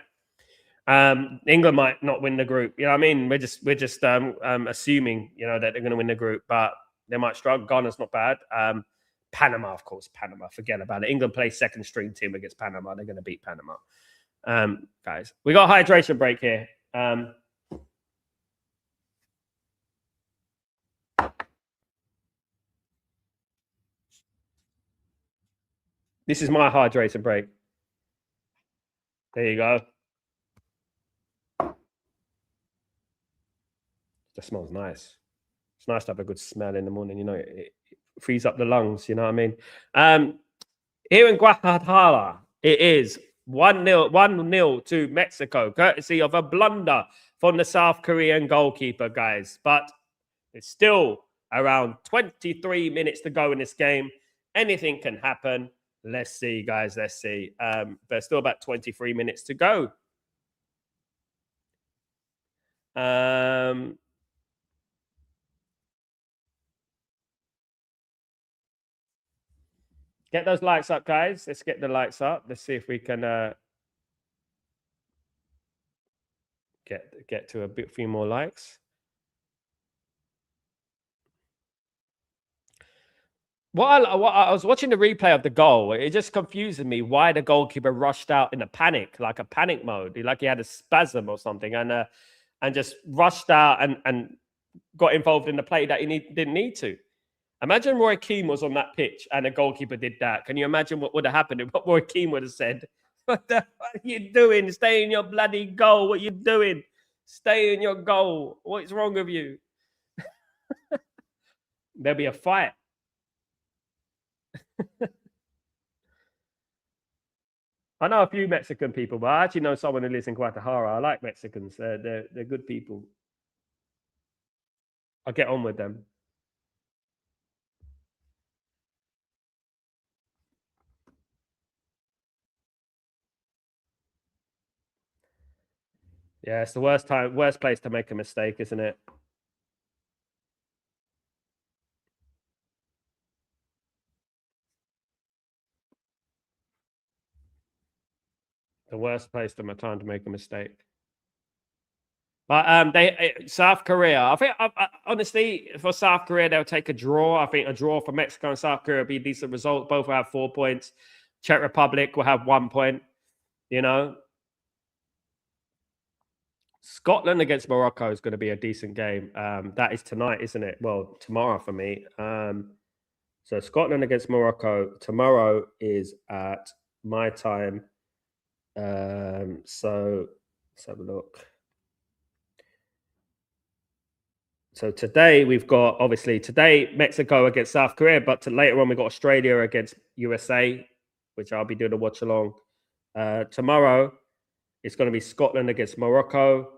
England might not win the group. You know what I mean? We're just assuming, that they're going to win the group, but they might struggle. Ghana's not bad. Panama, of course. Panama, forget about it. England plays second string team against Panama. They're going to beat Panama. Guys, we got a hydration break here. This is my hydration break. There you go. That smells nice. It's nice to have a good smell in the morning. It frees up the lungs. You know what I mean? Here in Guadalajara, it is 1-0 to Mexico, courtesy of a blunder from the South Korean goalkeeper, guys. But it's still around 23 minutes to go in this game. Anything can happen. Let's see, guys. Let's see. There's still about 23 minutes to go. Get those lights up, guys. Let's get the lights up. Let's see if we can get to a few more likes. What I was watching the replay of the goal, it just confuses me why the goalkeeper rushed out in a panic, like a panic mode, like he had a spasm or something, and just rushed out and got involved in the play that he didn't need to. Imagine Roy Keane was on that pitch and the goalkeeper did that. Can you imagine what would have happened? What Roy Keane would have said? What the fuck are you doing? Stay in your bloody goal. What are you doing? Stay in your goal. What's wrong with you? There'll be a fight. I know a few Mexican people, but I actually know someone who lives in Guadalajara. I like Mexicans. They're good people. I get on with them. Yeah, it's the worst place to make a mistake, isn't it? The worst place to time to make a mistake. But South Korea. I think honestly, for South Korea, they'll take a draw. I think a draw for Mexico and South Korea would be a decent result. Both will have 4 points. Czech Republic will have 1 point. You know, Scotland against Morocco is going to be a decent game. That is tonight, isn't it? Well, tomorrow for me. So Scotland against Morocco tomorrow is at my time. So let's have a look. So today we've got today Mexico against South Korea, but later on we've got Australia against USA, which I'll be doing a watch along. Tomorrow it's going to be Scotland against Morocco.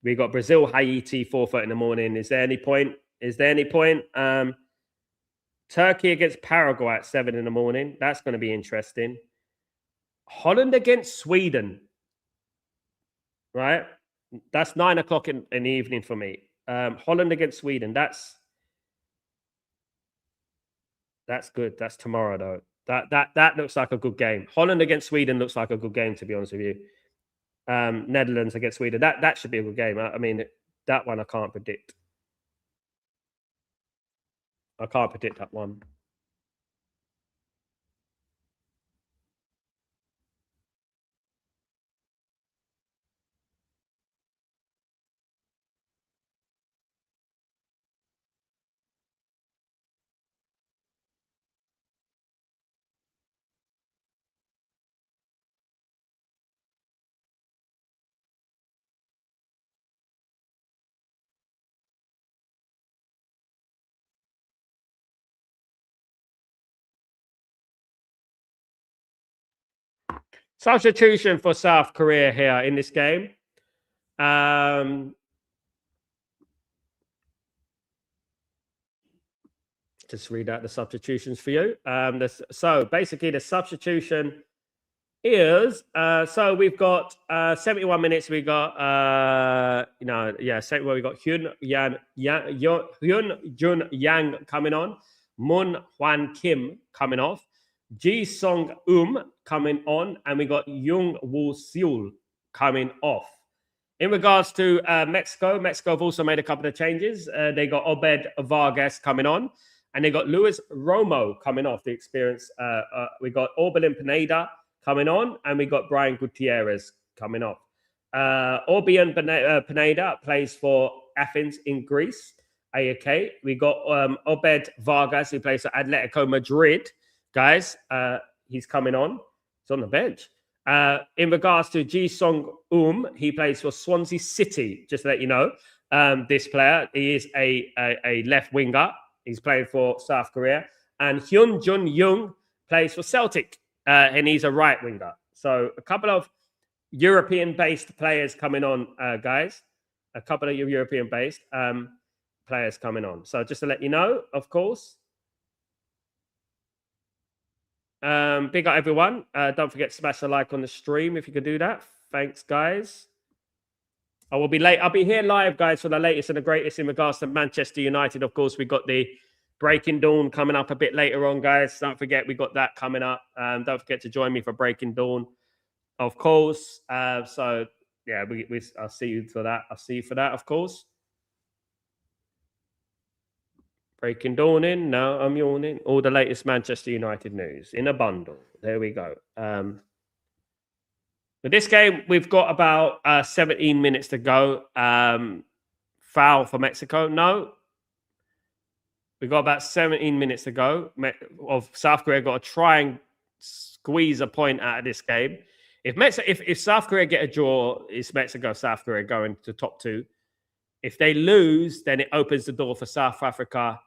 We got Brazil, Haiti, 4:30 in the morning. Is there any point? Turkey against Paraguay at 7 in the morning. That's going to be interesting. Holland against Sweden. Right? That's 9 o'clock in the evening for me. Holland against Sweden. That's good. That's tomorrow though. That looks like a good game. Holland against Sweden looks like a good game, to be honest with you. Netherlands against Sweden. That should be a good game. I mean, that one I can't predict. I can't predict that one. Substitution for South Korea here in this game. Just read out the substitutions for you. So basically, the substitution is so we've got 71 minutes. We got 71. We got Hyun Jun Yang coming on, Moon Hwan Kim coming off, Ji Song coming on, and we got Jung Woo Seul coming off. In regards to Mexico have also made a couple of changes. They got Obed Vargas coming on, and they got Luis Romo coming off. The experience. We got Orbelin Pineda coming on, and we got Brian Gutierrez coming off. Orbian Pineda plays for Athens in Greece. AOK. We got Obed Vargas, who plays for Atletico Madrid. Guys, he's coming on. He's on the bench. In regards to Ji Song he plays for Swansea City. Just to let you know, this player, he is a left winger. He's playing for South Korea. And Hyun Jun Young plays for Celtic, and he's a right winger. So a couple of European-based players coming on, guys. A couple of European-based players coming on. So just to let you know, of course. Big up everyone. Don't forget to smash a like on the stream if you could do that. Thanks, guys. I will be late. I'll be here live, guys, for the latest and the greatest in regards to Manchester United. Of course, we got the Breaking Dawn coming up a bit later on, guys. Don't forget, we got that coming up. Don't forget to join me for Breaking Dawn, of course. So yeah, I'll see you for that. I'll see you for that, of course. Breaking Dawn in. Now I'm yawning. All the latest Manchester United news in a bundle. There we go. But this game, we've got about 17 minutes to go. Foul for Mexico. No. We've got about 17 minutes to go. Of South Korea got to try and squeeze a point out of this game. If South Korea get a draw, it's Mexico, South Korea going to top 2. If they lose, then it opens the door for South Africa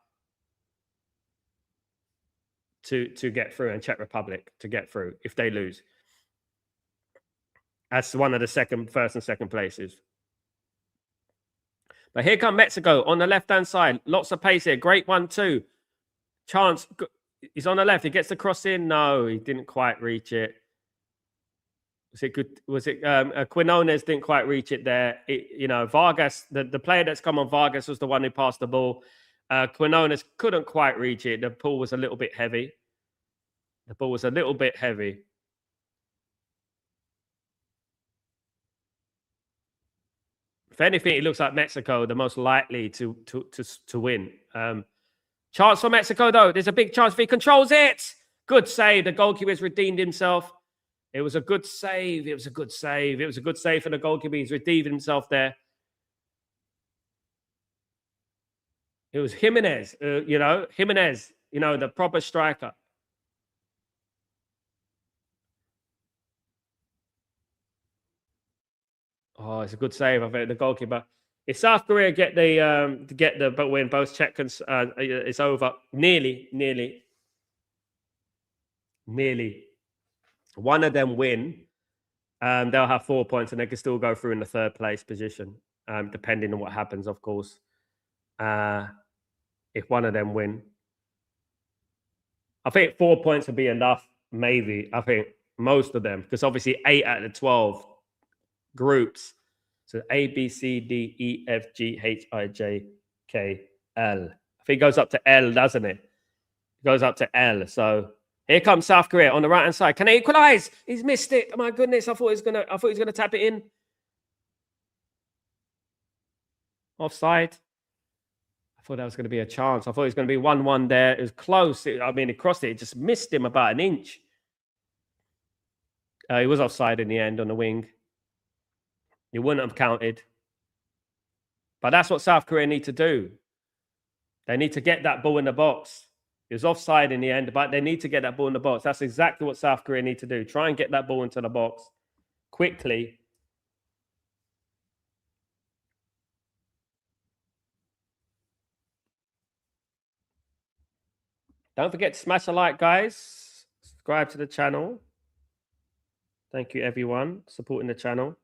to get through, and Czech Republic to get through if they lose. That's one of the first and second places. But here come Mexico on the left-hand side. Lots of pace here. Great 1-2. Chance. He's on the left. He gets the cross in. No, he didn't quite reach it. Was it good? Was it Quinones didn't quite reach it there? Vargas, the player that's come on, Vargas was the one who passed the ball. Quinones couldn't quite reach it. The ball was a little bit heavy. The ball was a little bit heavy. If anything, it looks like Mexico the most likely to win. Chance for Mexico though. There's a big chance if he controls it. Good save. The goalkeeper has redeemed himself. It was a good save. It was a good save. It was a good save for the goalkeeper. He's redeemed himself there. It was Jimenez, Jimenez, the proper striker. Oh, it's a good save. I think the goalkeeper. If South Korea get the but win, both Czech and it's over. Nearly. One of them win. They'll have 4 points and they can still go through in the third place position, depending on what happens, of course. If one of them win, I think 4 points would be enough. Maybe I think most of them, because obviously 8 out of the 12 groups. So A, B, C, D, E, F, G, H, I, J, K, L. I think it goes up to L, doesn't it? It goes up to L. So here comes South Korea on the right hand side. Can they equalize? He's missed it. Oh my goodness! I thought he was gonna tap it in. Offside. I thought that was going to be a chance. I thought it was going to be 1-1 there. It was close. It crossed it. It just missed him about an inch. He was offside in the end on the wing. He wouldn't have counted. But that's what South Korea need to do. They need to get that ball in the box. It was offside in the end, but they need to get that ball in the box. That's exactly what South Korea need to do. Try and get that ball into the box quickly. Don't forget to smash a like, guys. Subscribe to the channel. Thank you, everyone, supporting the channel.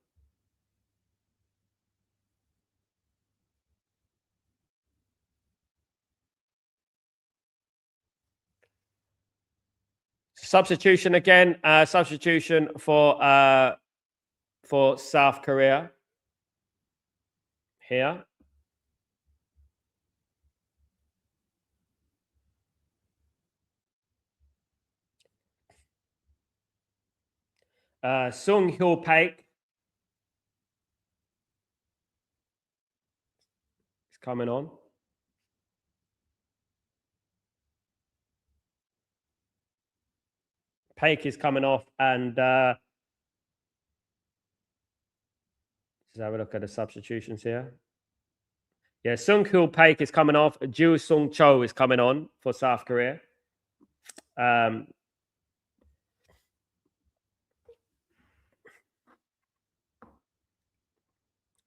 Substitution again. Substitution for South Korea. Here. Sung Hyul Paik is coming on. Paik is coming off, and let's have a look at the substitutions here. Yeah, Sung Hyul Paik is coming off. Ju Sung Cho is coming on for South Korea.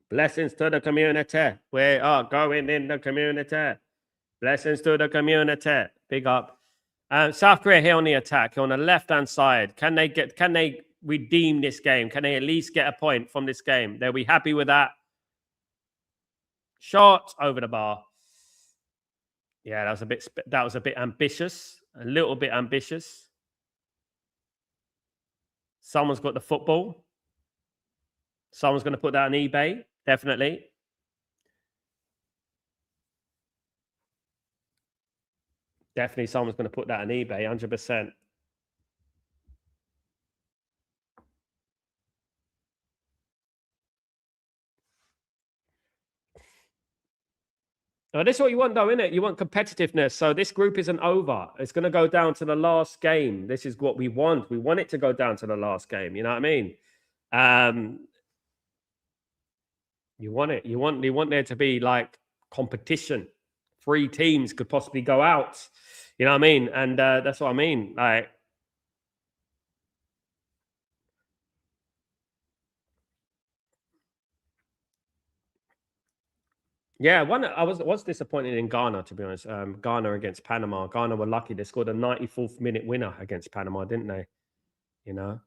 Blessings to the community. We are going in the community. Blessings to the community. Big up. South Korea here on the attack on the left-hand side. Can they redeem this game? Can they at least get a point from this game? They'll be happy with that. Shot over the bar. Yeah, that was a bit ambitious. A little bit ambitious. Someone's got the football. Someone's going to put that on eBay. Definitely. Definitely someone's going to put that on eBay, 100%. Now, this is what you want, though, isn't it? You want competitiveness. So this group isn't over. It's going to go down to the last game. This is what we want. We want it to go down to the last game. You know what I mean? You want it. You want there to be like competition. 3 teams could possibly go out. You know what I mean? And that's what I mean. Like, yeah, I was disappointed in Ghana, to be honest. Ghana against Panama. Ghana were lucky. They scored a 94th minute winner against Panama, didn't they? You know?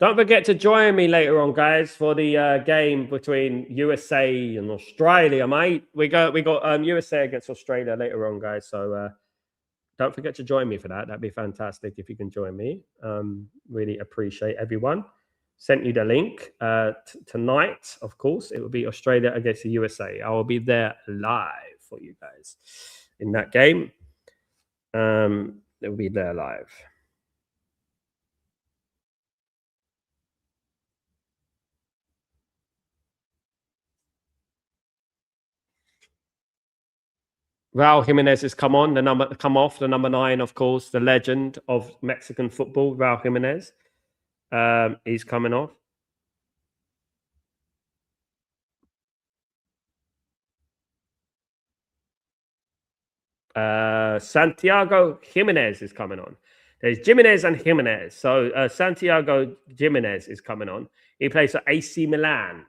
Don't forget to join me later on, guys, for the game between USA and Australia, mate. We got USA against Australia later on, guys. So don't forget to join me for that. That'd be fantastic if you can join me. Really appreciate everyone. Sent you the link tonight. Of course, it will be Australia against the USA. I will be there live for you guys in that game. It will be there live. Raul Jimenez has come on, the number 9, of course, the legend of Mexican football, Raul Jimenez. He's coming off. Santiago Jimenez is coming on. There's Jimenez and Jimenez. So Santiago Jimenez is coming on. He plays for AC Milan.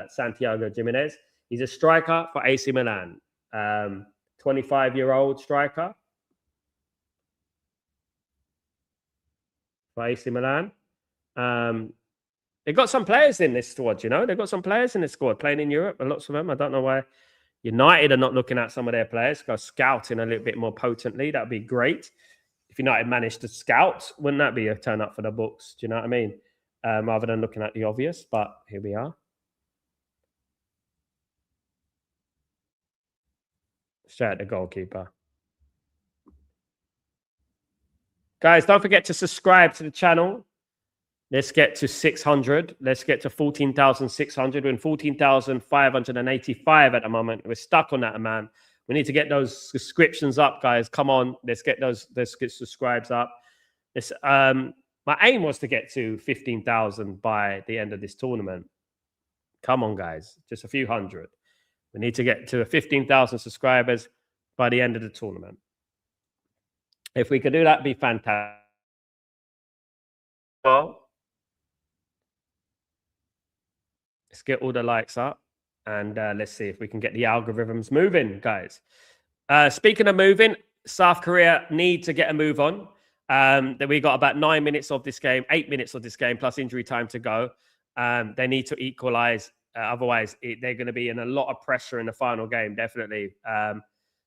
Santiago Jimenez. He's a striker for AC Milan. 25-year-old striker for AC Milan. They've got some players in this squad, you know. They've got some players in this squad playing in Europe, and lots of them. I don't know why United are not looking at some of their players, go scouting a little bit more potently. That'd be great. If United managed to scout, wouldn't that be a turn up for the books? Do you know what I mean? Rather than looking at the obvious, but here we are. Straight at the goalkeeper. Guys, don't forget to subscribe to the channel. Let's get to 600. Let's get to 14,600. We're in 14,585 at the moment. We're stuck on that, man. We need to get those subscriptions up, guys. Come on, let's get subscribes up. My aim was to get to 15,000 by the end of this tournament. Come on, guys, just a few hundred. We need to get to 15,000 subscribers by the end of the tournament. If we could do that, it'd be fantastic. Well, let's get all the likes up, and let's see if we can get the algorithms moving, guys. Speaking of moving, South Korea need to get a move on. That we got about 9 minutes of this game, 8 minutes of this game, plus injury time to go. They need to equalize. Otherwise, they're going to be in a lot of pressure in the final game, definitely.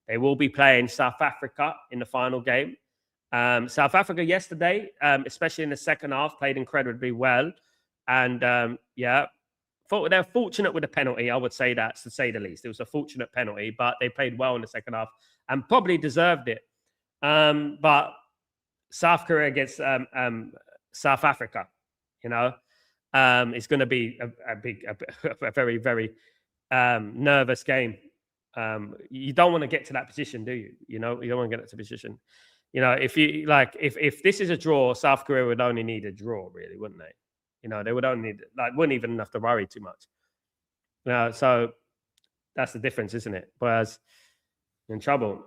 They will be playing South Africa in the final game. South Africa yesterday, especially in the second half, played incredibly well. And yeah, they're fortunate with the penalty. I would say that, to say the least. It was a fortunate penalty, but they played well in the second half and probably deserved it. But South Korea against South Africa, you know, it's going to be a very, very nervous game. You don't want to get to that position, do you? You know, you don't want to get to that position. You know, if this is a draw, South Korea would only need a draw, really, wouldn't they? You know, they would only need, wouldn't even have to worry too much. You know, so that's the difference, isn't it? Whereas in trouble.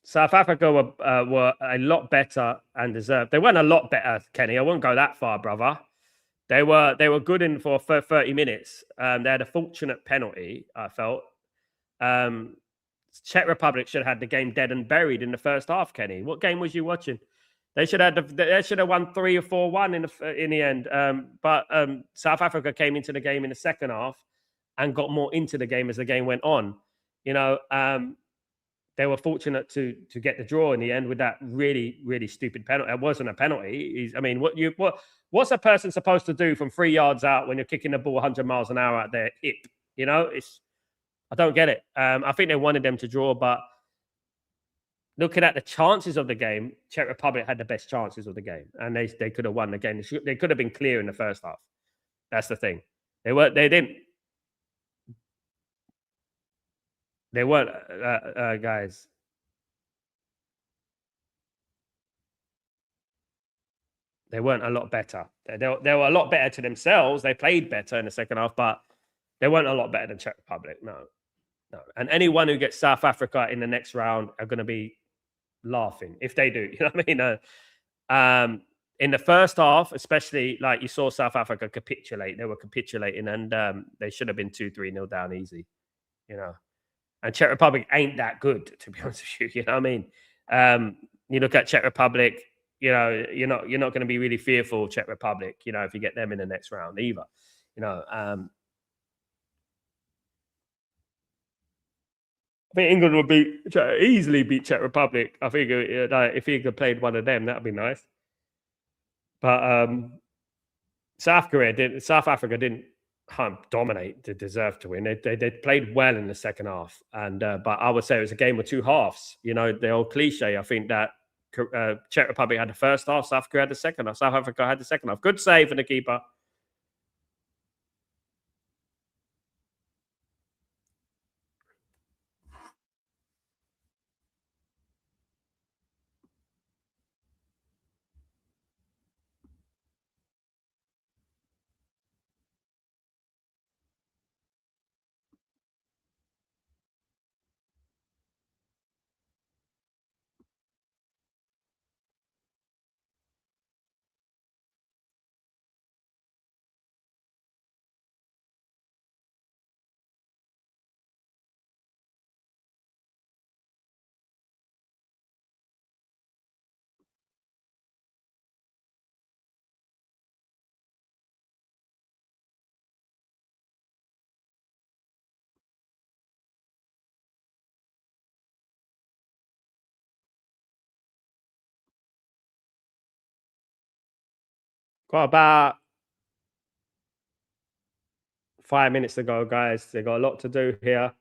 South Africa were a lot better and deserved. They weren't a lot better, Kenny. I won't go that far, brother. They were good in for 30 minutes. They had a fortunate penalty, I felt. Czech Republic should have had the game dead and buried in the first half, Kenny. What game was you watching? They should have won 3 or 4-1 in the end. But South Africa came into the game in the second half and got more into the game as the game went on. You know, they were fortunate to get the draw in the end with that really, really stupid penalty. It wasn't a penalty. I mean, what's a person supposed to do from 3 yards out when you're kicking the ball 100 miles an hour at their hip? You know, I don't get it. I think they wanted them to draw, but looking at the chances of the game, Czech Republic had the best chances of the game, and they could have won the game. They could have been clear in the first half. That's the thing. They weren't, guys. They weren't a lot better. They were a lot better to themselves. They played better in the second half, but they weren't a lot better than Czech Republic. No. And anyone who gets South Africa in the next round are going to be laughing if they do. You know what I mean? In the first half, especially, like, you saw South Africa capitulate. They were capitulating, and they should have been 2-3-0 down easy. You know, and Czech Republic ain't that good, to be honest with you. You know what I mean? You look at Czech Republic, you're not going to be really fearful of Czech Republic, if you get them in the next round either. You know, I think England would easily beat Czech Republic. I think if he could played one of them, that'd be nice. But South Africa didn't dominate to deserve to win. They played well in the second half, and but I would say it was a game of two halves. The old cliche. I think that Czech Republic had the first half, South Africa had the second half. South Africa had the second half. Good save for the keeper. Got about 5 minutes to go, guys. They got a lot to do here.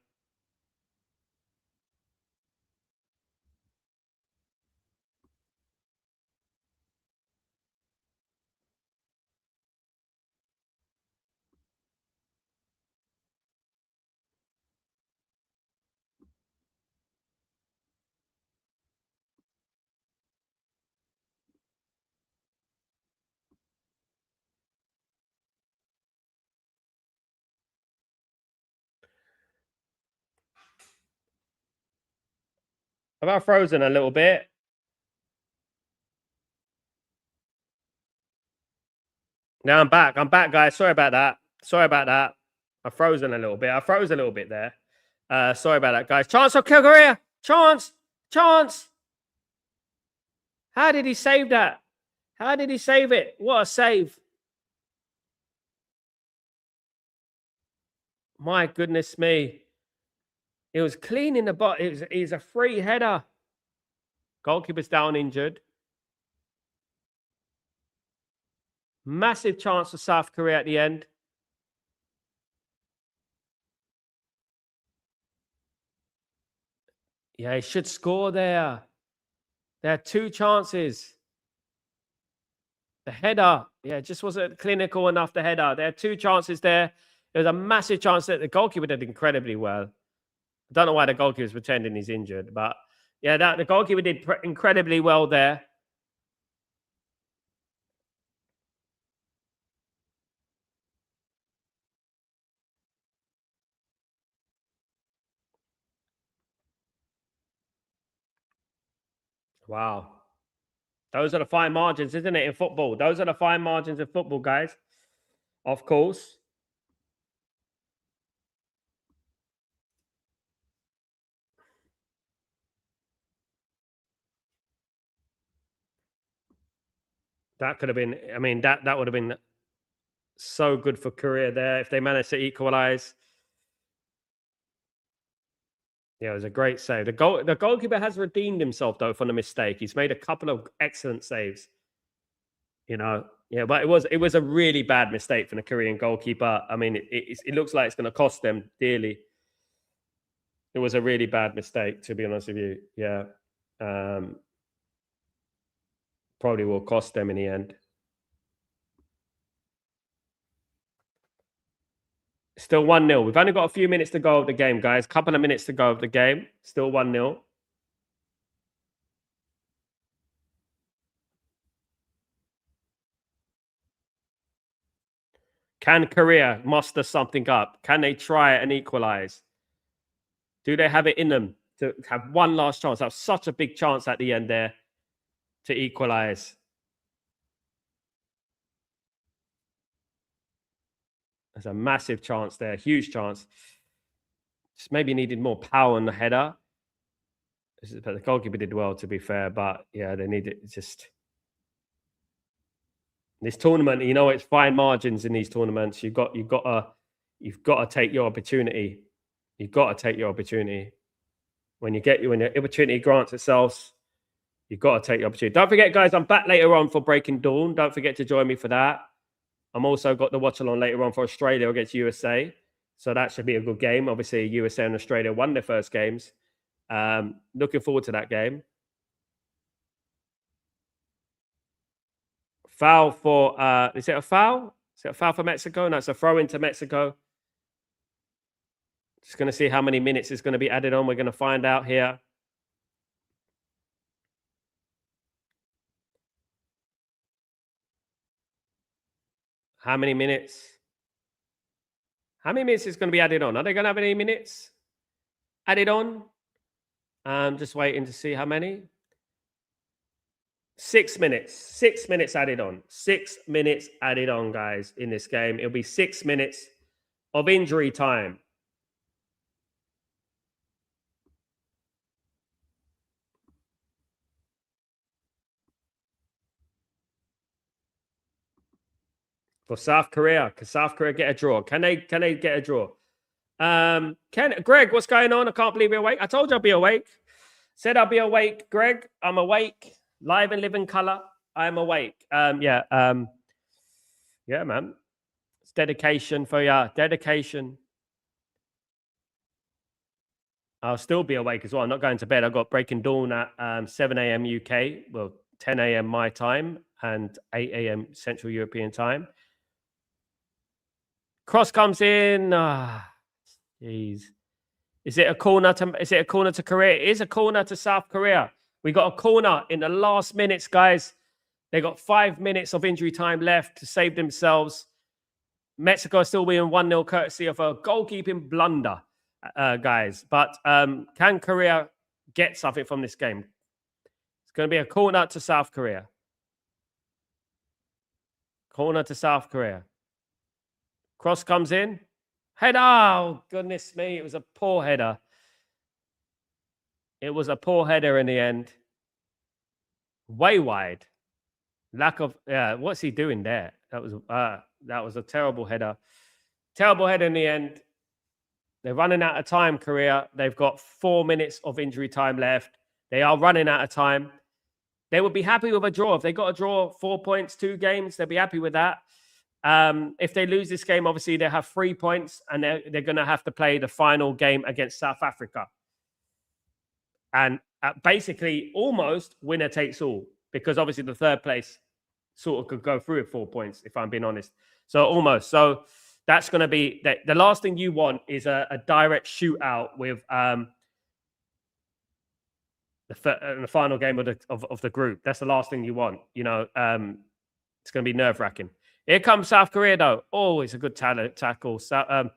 About frozen a little bit. Now I'm back. I'm back, guys. Sorry about that. Sorry about that. I frozen a little bit. I froze a little bit there. Sorry about that, guys. Chance of Korea. Chance. Chance. How did he save that? How did he save it? What a save. My goodness me. It was clean in the bot. It was a free header. Goalkeeper's down injured. Massive chance for South Korea at the end. Yeah, he should score there. There are two chances. The header, yeah, just wasn't clinical enough, the header. There are two chances there. There was a massive chance that the goalkeeper did incredibly well. I don't know why the goalkeeper is pretending he's injured, but yeah, the goalkeeper did incredibly well there. Wow. Those are the fine margins, isn't it, in football? Those are the fine margins in football, guys. Of course. That could have been, I mean, that would have been so good for Korea there if they managed to equalize. Yeah, it was a great save. The goalkeeper has redeemed himself though from the mistake. He's made a couple of excellent saves. Yeah, but it was a really bad mistake from the Korean goalkeeper. I mean, it looks like it's going to cost them dearly. It was a really bad mistake, to be honest with you. Yeah, probably will cost them in the end. Still 1-0. We've only got a few minutes to go of the game, guys. Couple of minutes to go of the game. Still 1-0. Can Korea muster something up? Can they try and equalize? Do they have it in them to have one last chance? That was such a big chance at the end there to equalize. There's a massive chance there, huge chance. Just maybe needed more power on the header. But the goalkeeper did well, to be fair. But yeah, they need it. Just this tournament, you know, it's fine margins in these tournaments. You've got to take your opportunity. You've got to take your opportunity. When the opportunity grants itself, you've got to take the opportunity. Don't forget, guys, I'm back later on for Breaking Dawn. Don't forget to join me for that. I'm also got the watch-along later on for Australia against USA. So that should be a good game. Obviously, USA and Australia won their first games. Looking forward to that game. Foul for, is it a foul? Is it a foul for Mexico? No, it's a throw into Mexico. Just going to see how many minutes is going to be added on. We're going to find out here. How many minutes? How many minutes is going to be added on? Are they going to have any minutes added on? I'm just waiting to see how many. 6 minutes. 6 minutes added on. 6 minutes added on, guys, in this game. It'll be 6 minutes of injury time. For South Korea. Can South Korea get a draw? Can they get a draw? Greg, what's going on? I can't believe you're awake. I told you I'll be awake. Said I'll be awake, Greg. I'm awake. Live and live in color. I'm awake. Yeah, man. It's dedication for ya. Dedication. I'll still be awake as well. I'm not going to bed. I've got Breaking Dawn at 7 a.m. UK. Well, 10 a.m. my time and 8 a.m. Central European time. Cross comes in. Jeez. Is it a corner to Korea? It is a corner to South Korea. We got a corner in the last minutes, guys. They got 5 minutes of injury time left to save themselves. Mexico is still winning 1-0 courtesy of a goalkeeping blunder, guys. But can Korea get something from this game? It's going to be a corner to South Korea. Corner to South Korea. Cross comes in. Header. Oh, goodness me. It was a poor header. It was a poor header in the end. Way wide. Lack of, what's he doing there? That was a terrible header. Terrible header in the end. They're running out of time, Korea. They've got 4 minutes of injury time left. They are running out of time. They would be happy with a draw. If they got a draw, 4 points, 2 games, they'll be happy with that. If they lose this game, obviously they have 3 points and they're going to have to play the final game against South Africa. And basically almost winner takes all, because obviously the third place sort of could go through with 4 points, if I'm being honest. So almost. So that's going to be the last thing you want is a direct shootout with the final game of the group. That's the last thing you want. You know, it's going to be nerve-wracking. Here comes South Korea, though. Oh, it's a good tackle. So,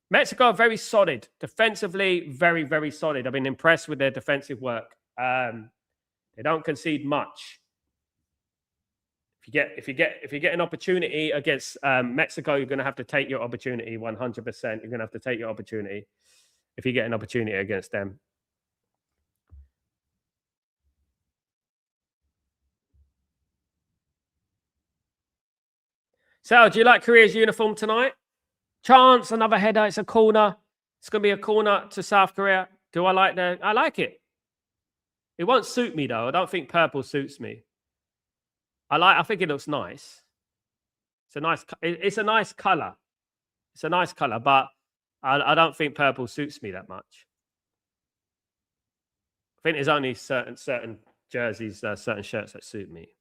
Mexico are very solid. Defensively, very, very solid. I've been impressed with their defensive work. They don't concede much. If you get an opportunity against Mexico, you're going to have to take your opportunity 100%. You're going to have to take your opportunity if you get an opportunity against them. So, do you like Korea's uniform tonight? Chance, another header. It's a corner. It's going to be a corner to South Korea. Do I like that? I like it. It won't suit me, though. I don't think purple suits me. I think it looks nice. It's a nice color. It's a nice color, but I don't think purple suits me that much. I think there's only certain jerseys, certain shirts that suit me.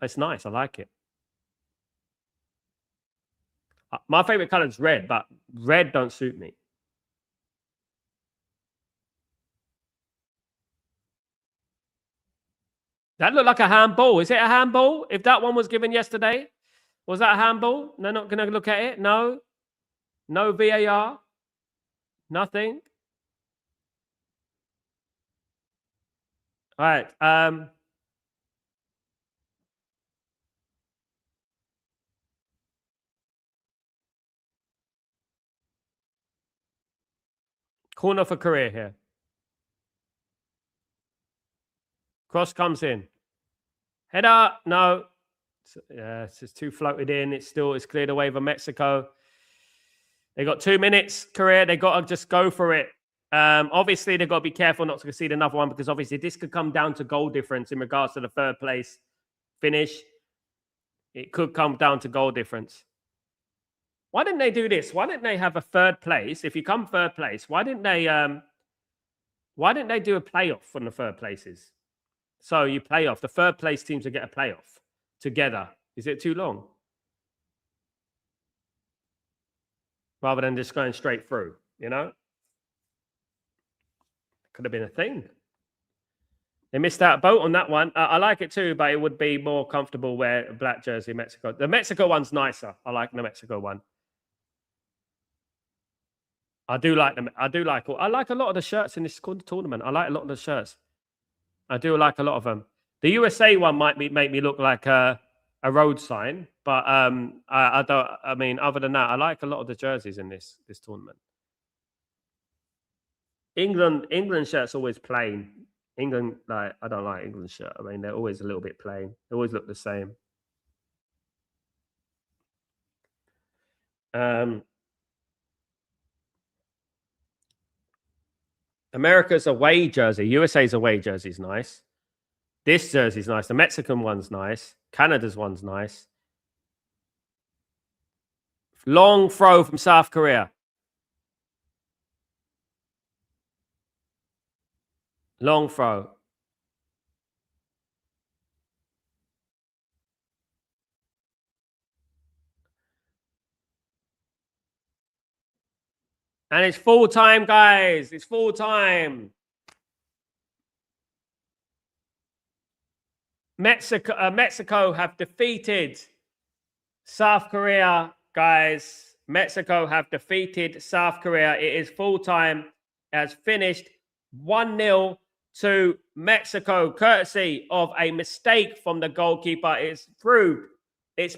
It's nice. I like it. My favorite color is red, but red don't suit me. That looked like a handball. Is it a handball? If that one was given yesterday, was that a handball? They're not going to look at it. No. No VAR. Nothing. All right. Corner for Korea here. Cross comes in. Header, no. Yeah, it's just two floated in. It's cleared away for Mexico. They got 2 minutes, Korea. They got to just go for it. Obviously, they've got to be careful not to concede another one because obviously this could come down to goal difference in regards to the third place finish. It could come down to goal difference. Why didn't they do this? Why didn't they have a third place? If you come third place, why didn't they do a playoff from the third places? So you play off. The third place teams will get a playoff together. Is it too long? Rather than just going straight through, you know? Could have been a thing. They missed out a boat on that one. I like it too, but it would be more comfortable wear a black jersey Mexico. The Mexico one's nicer. I like the Mexico one. I like a lot of the shirts in this tournament. I like a lot of the shirts. I do like a lot of them. The USA one might make me look like a road sign, but I don't. I mean, other than that, I like a lot of the jerseys in this tournament. England shirts always plain. England, I don't like England shirt. I mean, they're always a little bit plain. They always look the same. America's away jersey. USA's away jersey is nice. This jersey's nice. The Mexican one's nice. Canada's one's nice. Long throw from South Korea. Long throw. And it's full time, guys. It's full time. Mexico have defeated South Korea, guys. Mexico have defeated South Korea. It is full time. It has finished 1-0 to Mexico, courtesy of a mistake from the goalkeeper. It's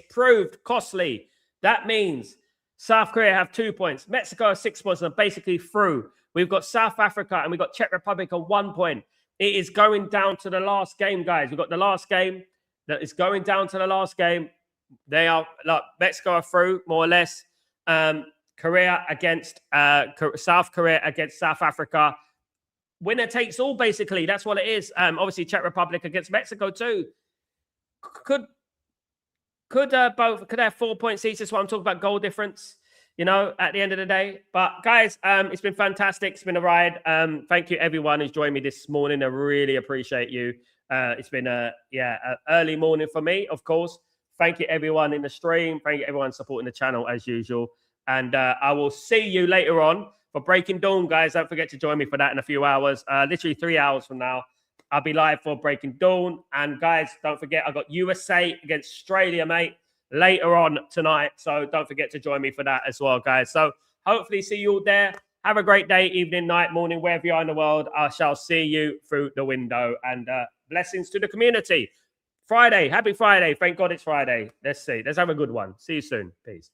proved costly. That means South Korea have 2 points. Mexico have 6 points and are basically through. We've got South Africa and we've got Czech Republic on 1 point. It is going down to the last game, guys. We've got the last game that is going down to the last game. They are, look, Mexico are through, more or less. Korea against South Korea against South Africa. Winner takes all, basically. That's what it is. Obviously, Czech Republic against Mexico too. Could have 4 points each. That's what I'm talking about, goal difference, you know, at the end of the day. But guys, it's been fantastic. It's been a ride. Thank you everyone who's joined me this morning. I really appreciate you. It's been an early morning for me, of course. Thank you everyone in the stream. Thank you everyone supporting the channel as usual. And I will see you later on for Breaking Dawn, guys. Don't forget to join me for that in a few hours. Literally 3 hours from now, I'll be live for Breaking Dawn. And guys, don't forget, I've got USA against Australia, mate, later on tonight. So don't forget to join me for that as well, guys. So hopefully see you all there. Have a great day, evening, night, morning, wherever you are in the world. I shall see you through the window. And blessings to the community. Friday. Happy Friday. Thank God it's Friday. Let's see. Let's have a good one. See you soon. Peace.